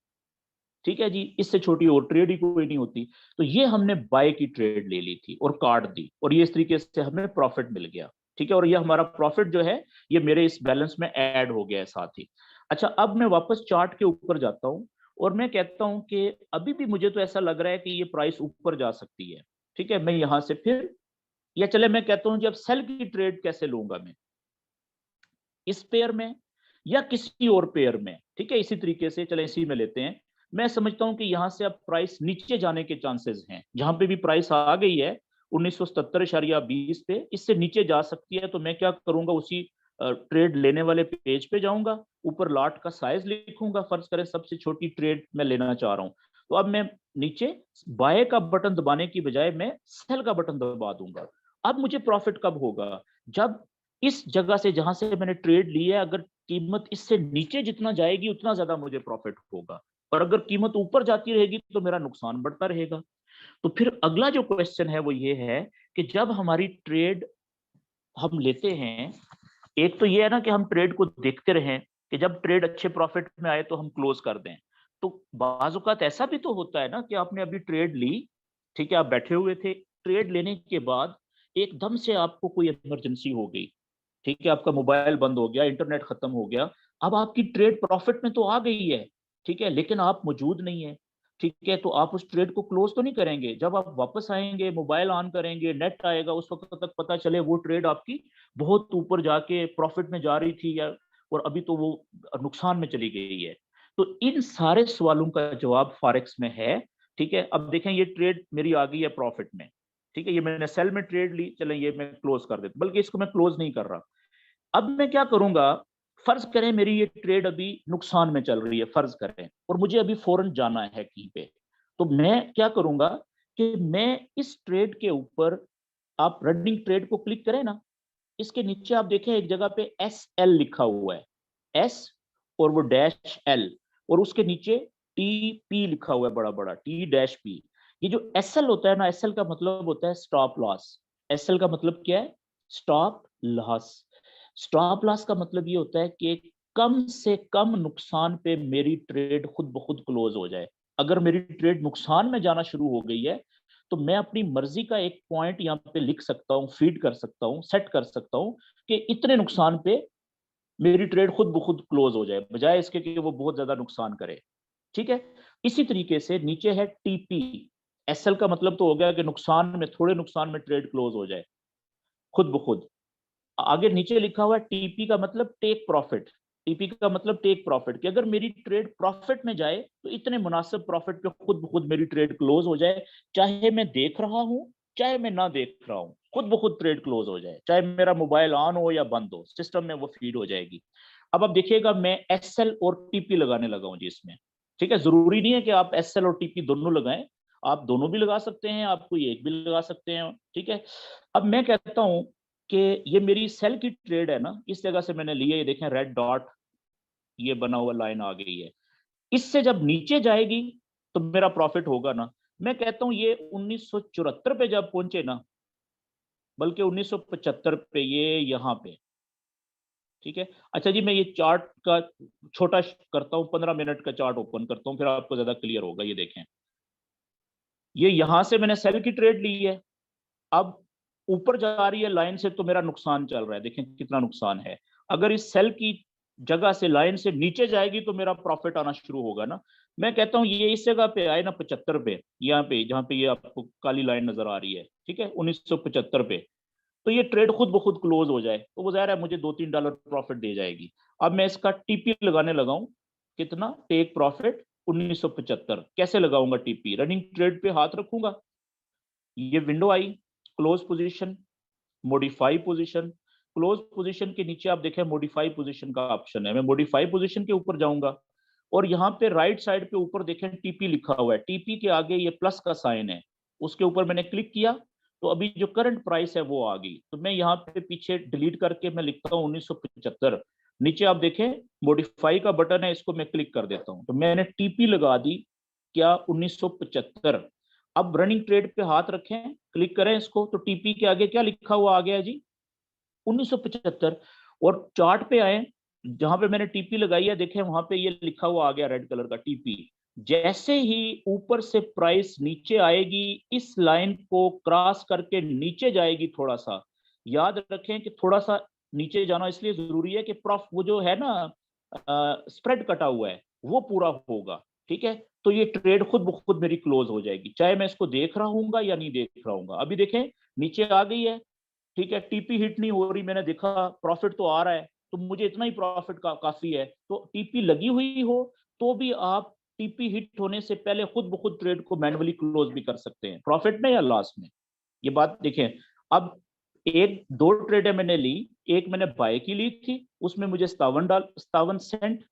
ठीक है जी, इससे छोटी और ट्रेड ही कोई नहीं होती। तो ये हमने बाय की ट्रेड ले ली थी और काट दी, और ये इस तरीके से हमें प्रॉफिट मिल गया, ठीक है। और ये हमारा प्रॉफिट जो है ये मेरे इस बैलेंस में ऐड हो गया है साथ ही। अच्छा, अब मैं वापस चार्ट के ऊपर जाता हूं और मैं कहता हूं कि अभी भी मुझे तो ऐसा लग रहा है कि ये प्राइस ऊपर जा सकती है, ठीक है। मैं यहां से फिर, या चले मैं कहता हूं जब सेल की ट्रेड कैसे लूंगा मैं, इस पेयर में या किसी और पेयर में, ठीक है। इसी तरीके से चले इसी में लेते हैं। मैं समझता हूं कि यहां से अब प्राइस नीचे जाने के चांसेस हैं, जहां पे भी प्राइस आ गई है 1977.20 पे, इससे नीचे जा सकती है। तो मैं क्या करूंगा, उसी ट्रेड लेने वाले पेज पे जाऊंगा, ऊपर लॉट का साइज लिखूंगा, फर्ज करें सबसे छोटी ट्रेड मैं लेना चाह रहा हूं, तो अब मैं नीचे बाय का बटन दबाने की बजाय मैं सेल का बटन दबा दूंगा। अब मुझे प्रॉफिट कब होगा, जब इस जगह से जहां से मैंने ट्रेड ली है, अगर कीमत इससे नीचे जितना जाएगी उतना ज्यादा मुझे प्रॉफिट होगा, और अगर कीमत ऊपर जाती रहेगी तो मेरा नुकसान बढ़ता रहेगा। तो फिर अगला जो क्वेश्चन है वो ये है कि जब हमारी ट्रेड हम लेते हैं, एक तो ये है ना कि हम ट्रेड को देखते रहें कि जब ट्रेड अच्छे प्रॉफिट में आए तो हम क्लोज कर दें। तो बाज औकात ऐसा भी तो होता है ना कि आपने अभी ट्रेड ली, ठीक है, आप बैठे हुए थे, ट्रेड लेने के बाद एकदम से आपको कोई इमरजेंसी हो गई, ठीक है, आपका मोबाइल बंद हो गया, इंटरनेट खत्म हो गया, अब आपकी ट्रेड प्रॉफिट में तो आ गई है, ठीक है, लेकिन आप मौजूद नहीं है, ठीक है। तो आप उस ट्रेड को क्लोज तो नहीं करेंगे, जब आप वापस आएंगे, मोबाइल ऑन करेंगे, नेट आएगा, उस वक्त तक पता चले वो ट्रेड आपकी बहुत ऊपर जाके प्रॉफिट में जा रही थी, या और अभी तो वो नुकसान में चली गई है। तो इन सारे सवालों का जवाब फॉरेक्स में है, ठीक है। अब देखें ये ट्रेड मेरी आ गई है प्रॉफिट में, ठीक है, ये मैंने सेल में ट्रेड ली, चलें ये मैं क्लोज कर देता, बल्कि इसको मैं क्लोज नहीं कर रहा। अब मैं क्या करूंगा, फर्ज करें मेरी ये ट्रेड अभी नुकसान में चल रही है, फर्ज करें, और मुझे अभी फौरन जाना है कहीं पे, तो मैं क्या करूंगा कि मैं इस ट्रेड के ऊपर, आप रनिंग ट्रेड को क्लिक करें ना, इसके नीचे आप देखें एक जगह पे एस एल लिखा हुआ है, एस और वो डैश एल, और उसके नीचे टी पी लिखा हुआ है, बड़ा बड़ा टी डैश पी। ये जो एस एल होता है ना, एस एल का मतलब होता है स्टॉप लॉस। एस एल का मतलब क्या है, स्टॉप लॉस। स्टॉप लॉस का मतलब ये होता है कि कम से कम नुकसान पे मेरी ट्रेड खुद ब खुद क्लोज हो जाए। अगर मेरी ट्रेड नुकसान में जाना शुरू हो गई है तो मैं अपनी मर्जी का एक पॉइंट यहाँ पे लिख सकता हूँ, फीड कर सकता हूँ, सेट कर सकता हूँ कि इतने नुकसान पे मेरी ट्रेड खुद ब खुद क्लोज हो जाए, बजाय इसके कि वो बहुत ज्यादा नुकसान करे, ठीक है। इसी तरीके से नीचे है टीपी। एसएल का मतलब तो हो गया कि नुकसान में, थोड़े नुकसान में ट्रेड क्लोज हो जाए खुद ब खुद। आगे नीचे लिखा हुआ टीपी का मतलब टेक प्रॉफिट। टीपी का मतलब टेक प्रॉफिट, कि अगर मेरी ट्रेड प्रॉफिट में जाए तो इतने मुनासिब प्रॉफिट पे खुद ब खुद मेरी ट्रेड क्लोज हो जाए, चाहे मैं देख रहा हूं चाहे मैं ना देख रहा हूं, खुद ब खुद ट्रेड क्लोज हो जाए, चाहे मेरा मोबाइल ऑन हो या बंद हो, सिस्टम में वो फीड हो जाएगी। अब देखिएगा मैं एसएल और टीपी लगाने लगा हूं जी इसमें, ठीक है। जरूरी नहीं है कि आप एसएल और टीपी दोनों लगाएं, आप दोनों भी लगा सकते हैं, आप कोई एक भी लगा सकते हैं, ठीक है। अब मैं कहता हूं कि ये मेरी सेल की ट्रेड है ना, इस जगह से मैंने लिए, ये देखें रेड डॉट, ये बना हुआ लाइन आ गई है, इससे जब नीचे जाएगी तो मेरा प्रॉफिट होगा ना। मैं कहता हूं ये 1974 पे जब पहुंचे ना, बल्कि 1975 पे, ये यहाँ पे, ठीक है। अच्छा जी, मैं ये चार्ट का छोटा करता हूँ, 15 मिनट का चार्ट ओपन करता हूँ, फिर आपको ज्यादा क्लियर होगा। ये देखें, ये यहां से मैंने सेल की ट्रेड ली है, अब ऊपर जा रही है लाइन से तो मेरा नुकसान चल रहा है, देखें कितना नुकसान है। अगर इस सेल की जगह से, लाइन से नीचे जाएगी तो मेरा प्रॉफिट आना शुरू होगा ना। मैं कहता हूँ ये इस जगह पे आए ना 75 पे, यहाँ पे जहाँ पे ये आपको काली लाइन नजर आ रही है, ठीक है, 1975 पे, तो ये ट्रेड खुद ब खुद क्लोज हो जाए तो वो ज़ाहिर है मुझे $2-3 प्रॉफिट दे जाएगी। अब मैं इसका टीपी लगाने लगाऊं, कितना टेक प्रॉफिट 1975, कैसे लगाऊंगा टीपी? रनिंग ट्रेड पे हाथ रखूंगा, ये विंडो आई, close position, modify position. Close position के नीचे आप देखें मॉडिफाई पोजीशन का ऑप्शन है, मैं मॉडिफाई पोजीशन के ऊपर जाऊंगा और यहाँ पे राइट साइड पे ऊपर देखें टीपी लिखा हुआ है, टीपी के आगे ये प्लस का साइन है, उसके ऊपर मैंने क्लिक किया तो अभी जो करंट प्राइस है वो आ गई। तो मैं यहाँ पे पीछे डिलीट करके मैं लिखता हूँ 1975, नीचे आप देखें मॉडिफाई का बटन है, इसको मैं क्लिक कर देता हूँ तो मैंने टीपी लगा दी, क्या 1975। अब रनिंग ट्रेड पे हाथ रखें, क्लिक करें इसको तो टीपी के आगे क्या लिखा हुआ आ गया जी, 1975। और चार्ट पे आए, जहां पे मैंने टीपी लगाई है देखें वहां पे ये लिखा हुआ आ गया रेड कलर का टीपी। जैसे ही ऊपर से प्राइस नीचे आएगी, इस लाइन को क्रॉस करके नीचे जाएगी थोड़ा सा, याद रखें कि थोड़ा सा नीचे जाना इसलिए जरूरी है कि प्रॉफ वो जो है ना स्प्रेड कटा हुआ है वो पूरा होगा, ठीक है। तो ये ट्रेड खुद ब खुद मेरी क्लोज हो जाएगी, चाहे मैं इसको देख रहा हूँ या नहीं देख रहा हूँ। अभी देखें नीचे आ गई है, ठीक है, टीपी हिट नहीं हो रही, मैंने देखा प्रॉफिट तो आ रहा है, तो मुझे इतना ही प्रॉफिट काफी है। तो टीपी लगी हुई हो तो भी आप टीपी हिट होने से पहले खुद ब खुद ट्रेड को मैन्युअली क्लोज भी कर सकते हैं, प्रॉफिट में या लॉस में, ये बात देखें। अब एक दो ट्रेडें मैंने ली, एक मैंने बाय की ली थी, उसमें मुझे 57 सेंट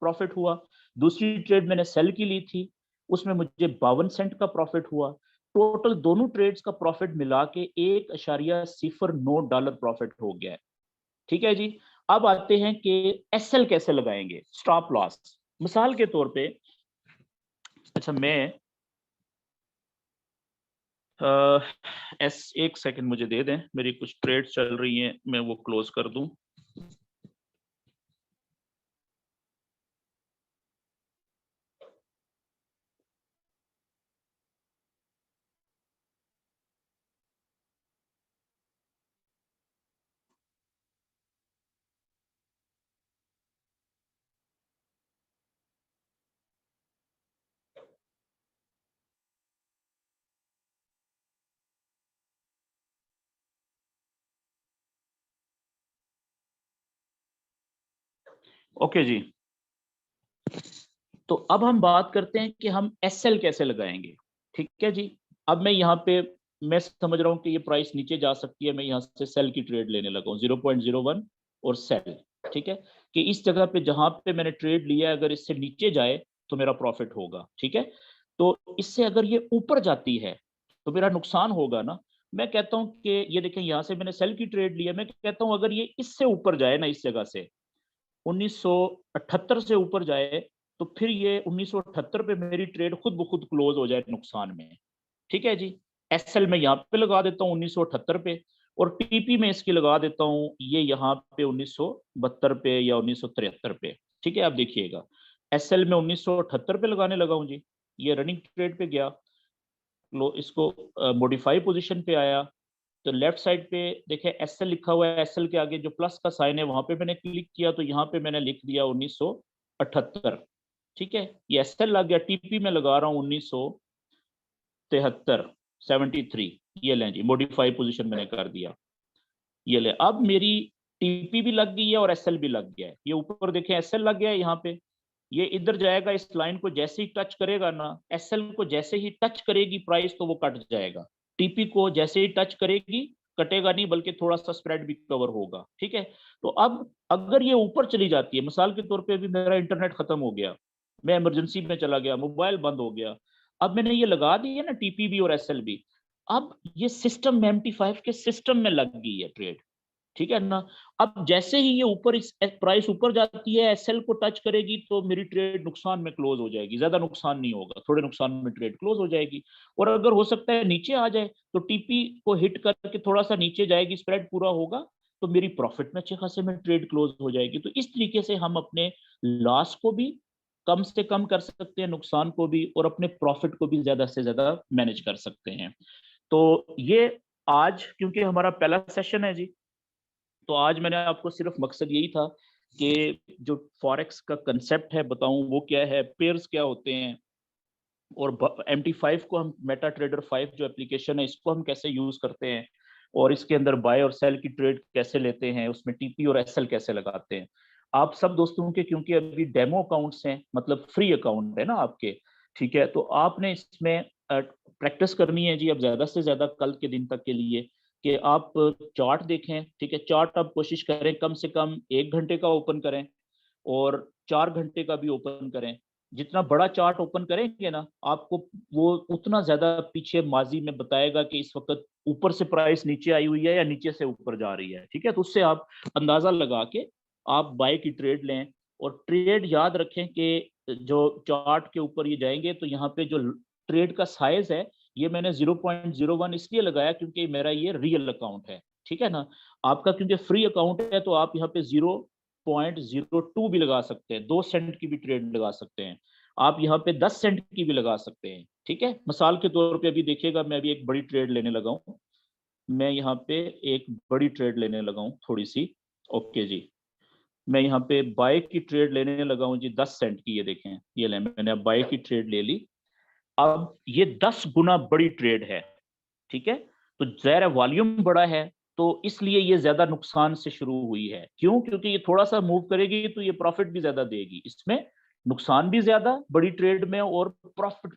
प्रॉफिट हुआ। दूसरी ट्रेड मैंने सेल की ली थी, उसमें मुझे 52 सेंट का प्रॉफिट हुआ। टोटल दोनों ट्रेड्स का प्रॉफिट मिला के $1.09 प्रॉफिट हो गया है, ठीक है जी। अब आते हैं कि एसएल कैसे लगाएंगे, स्टॉप लॉस। मिसाल के तौर पे, अच्छा मैं एक सेकंड मुझे दे दें, मेरी कुछ ट्रेड चल रही हैं, मैं वो क्लोज कर दूं। ओके जी, तो अब हम बात करते हैं कि हम एसएल कैसे लगाएंगे, ठीक है जी। अब मैं यहाँ पे, मैं समझ रहा हूँ कि ये प्राइस नीचे जा सकती है, मैं यहाँ से सेल की ट्रेड लेने लगा हूँ 0.01 और सेल, ठीक है, कि इस जगह पे जहां पे मैंने ट्रेड लिया है अगर इससे नीचे जाए तो मेरा प्रॉफिट होगा, ठीक है। तो इससे अगर ये ऊपर जाती है तो मेरा नुकसान होगा ना। मैं कहता हूँ कि ये देखें यहाँ से मैंने सेल की ट्रेड लिया, मैं कहता हूँ अगर ये इससे ऊपर जाए ना, इस जगह से 1978 से ऊपर जाए तो फिर ये 1978 पे मेरी ट्रेड खुद ब खुद क्लोज हो जाए नुकसान में, ठीक है जी। एसएल में यहाँ पे लगा देता हूँ 1978 पे, और टीपी में इसकी लगा देता हूँ ये यहाँ पे 1972 पे या 1973 पे, ठीक है। आप देखिएगा एसएल में 1978 पे लगाने लगा हूँ जी, ये रनिंग ट्रेड पे गया, लो इसको मॉडिफाई पोजीशन पे आया, तो लेफ्ट साइड पे देखें एसएल लिखा हुआ है, एसएल के आगे जो प्लस का साइन है वहां पे मैंने क्लिक किया तो यहाँ पे मैंने लिख दिया 1978, ठीक है, ये एसएल लग गया। टीपी में लगा रहा हूँ 1973, 73, ये लें जी, मॉडिफाई पोजीशन मैंने कर दिया, ये ले। अब मेरी टीपी भी लग गई है और एसएल भी लग गया है, ये ऊपर देखें एसएल लग गया है यहाँ पे, ये इधर जाएगा, इस लाइन को जैसे ही टच करेगा ना, एसएल को जैसे ही टच करेगी प्राइस तो वो कट जाएगा, टीपी को जैसे ही टच करेगी कटेगा नहीं बल्कि थोड़ा सा स्प्रेड भी कवर होगा, ठीक है। तो अब अगर ये ऊपर चली जाती है, मिसाल के तौर पे भी मेरा इंटरनेट खत्म हो गया, मैं इमरजेंसी में चला गया, मोबाइल बंद हो गया, अब मैंने ये लगा दी है ना टीपी भी और एसएल भी, अब ये सिस्टम में MT5 के सिस्टम में लग गई है ट्रेड, ठीक है ना। अब जैसे ही ये ऊपर, इस प्राइस ऊपर जाती है, एसएल को टच करेगी तो मेरी ट्रेड नुकसान में क्लोज हो जाएगी, ज्यादा नुकसान नहीं होगा, थोड़े नुकसान में ट्रेड क्लोज हो जाएगी। और अगर हो सकता है नीचे आ जाए तो टीपी को हिट करके थोड़ा सा नीचे जाएगी, स्प्रेड पूरा होगा तो मेरी प्रॉफिट में अच्छे खासे में ट्रेड क्लोज हो जाएगी। तो इस तरीके से हम अपने लॉस को भी कम से कम कर सकते हैं, नुकसान को भी, और अपने प्रॉफिट को भी ज्यादा से ज्यादा मैनेज कर सकते हैं। तो ये आज क्योंकि हमारा पहला सेशन है जी, तो आज मैंने आपको सिर्फ मकसद यही था कि जो फॉरेक्स का कंसेप्ट है बताऊं वो क्या है, पेयर्स क्या होते हैं, और MT5 को हम, मेटा ट्रेडर 5 जो एप्लीकेशन है, इसको हम कैसे यूज करते हैं, और इसके अंदर बाय और सेल की ट्रेड कैसे लेते हैं, उसमें TP और SL कैसे लगाते हैं। आप सब दोस्तों के, क्योंकि अभी डेमो अकाउंट्स हैं, मतलब फ्री अकाउंट है ना आपके, ठीक है, तो आपने इसमें प्रैक्टिस करनी है जी अब ज्यादा से ज्यादा कल के दिन तक के लिए, कि आप चार्ट देखें, ठीक है, चार्ट आप कोशिश करें कम से कम 1 घंटे का ओपन करें और 4 घंटे का भी ओपन करें। जितना बड़ा चार्ट ओपन करेंगे ना, आपको वो उतना ज्यादा पीछे माजी में बताएगा कि इस वक्त ऊपर से प्राइस नीचे आई हुई है या नीचे से ऊपर जा रही है, ठीक है, तो उससे आप अंदाजा लगा के आप बाय की ट्रेड लें। और ट्रेड याद रखें कि जो चार्ट के ऊपर ये जाएंगे तो यहाँ पे जो ट्रेड का साइज है, ये मैंने 0.01 इसलिए लगाया क्योंकि मेरा ये रियल अकाउंट है, ठीक है ना। आपका क्योंकि फ्री अकाउंट है तो आप यहाँ पे 0.02 भी लगा सकते हैं, 2 सेंट की भी ट्रेड लगा सकते हैं, आप यहाँ पे 10 सेंट की भी लगा सकते हैं, ठीक है। मिसाल के तौर पे अभी देखिएगा, मैं अभी एक बड़ी ट्रेड लेने लगा हूँ, मैं यहाँ पे एक बड़ी ट्रेड लेने लगा हूँ थोड़ी सी। ओके जी, मैं यहाँ पे बाय की ट्रेड लेने लगा हूँ जी, 10 सेंट की, ये देखें, ये ले, मैंने अब बाय की ट्रेड ले ली। अब ये 10 गुना बड़ी ट्रेड है, ठीक है, तो ज़ाहिर वॉल्यूम बड़ा है, तो इसलिए ये ज्यादा नुकसान से शुरू हुई है। क्यों? क्योंकि ये थोड़ा सा मूव करेगी तो ये प्रॉफिट भी ज्यादा देगी, इसमें नुकसान भी ज्यादा बड़ी ट्रेड में, और प्रॉफिट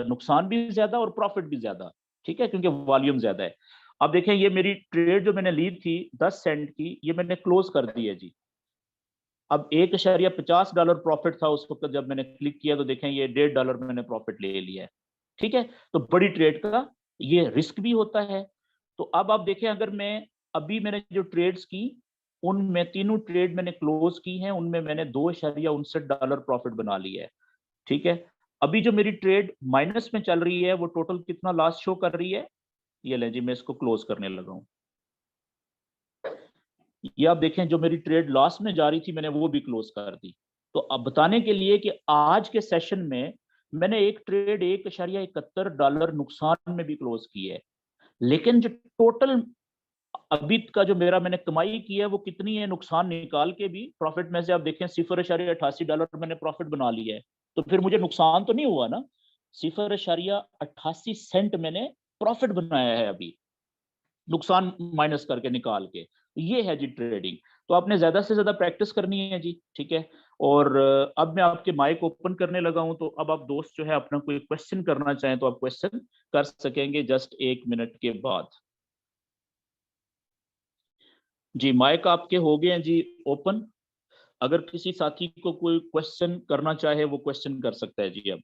नुकसान भी ज्यादा और प्रॉफिट भी ज्यादा, ठीक है, क्योंकि वॉल्यूम ज्यादा है। अब देखें, ये मेरी ट्रेड जो मैंने ली थी 10 सेंट की, ये मैंने क्लोज कर दी है जी। अब $1.50 प्रॉफिट था उस वक्त, जब मैंने क्लिक किया तो देखें ये $1.5 मैंने प्रॉफिट ले लिया है, ठीक है। तो बड़ी ट्रेड का ये रिस्क भी होता है। तो अब आप देखें, अगर मैं अभी मैंने जो ट्रेड्स की, उनमें तीनों ट्रेड मैंने क्लोज की हैं, उनमें मैंने $2.69 प्रॉफिट बना लिया है, ठीक है। अभी जो मेरी ट्रेड माइनस में चल रही है, वो टोटल कितना लॉस शो कर रही है, ये ले जी, मैं इसको क्लोज करने लगा हूं। ये आप देखें, जो मेरी ट्रेड लॉस में जा रही थी मैंने वो भी क्लोज कर दी। तो अब बताने के लिए कि आज के सेशन में मैंने एक ट्रेड $1.71 नुकसान में भी क्लोज की है, लेकिन जो टोटल अभी का जो मेरा मैंने कमाई की है वो कितनी है, नुकसान निकाल के भी प्रॉफिट में से आप देखें $0.88 मैंने प्रॉफिट बना लिया है। तो फिर मुझे नुकसान तो नहीं हुआ ना, 0.88 मैंने प्रॉफिट बनाया है अभी, नुकसान माइनस करके निकाल के। ये है जी ट्रेडिंग। तो आपने ज्यादा से ज्यादा प्रैक्टिस करनी है जी, ठीक है। और अब मैं आपके माइक ओपन करने लगा हूं, तो अब आप दोस्त जो है अपना कोई क्वेश्चन करना चाहें तो आप क्वेश्चन कर सकेंगे जस्ट 1 मिनट के बाद। जी, माइक आपके हो गए हैं जी ओपन। अगर किसी साथी को कोई क्वेश्चन करना चाहे वो क्वेश्चन कर सकता है जी अब।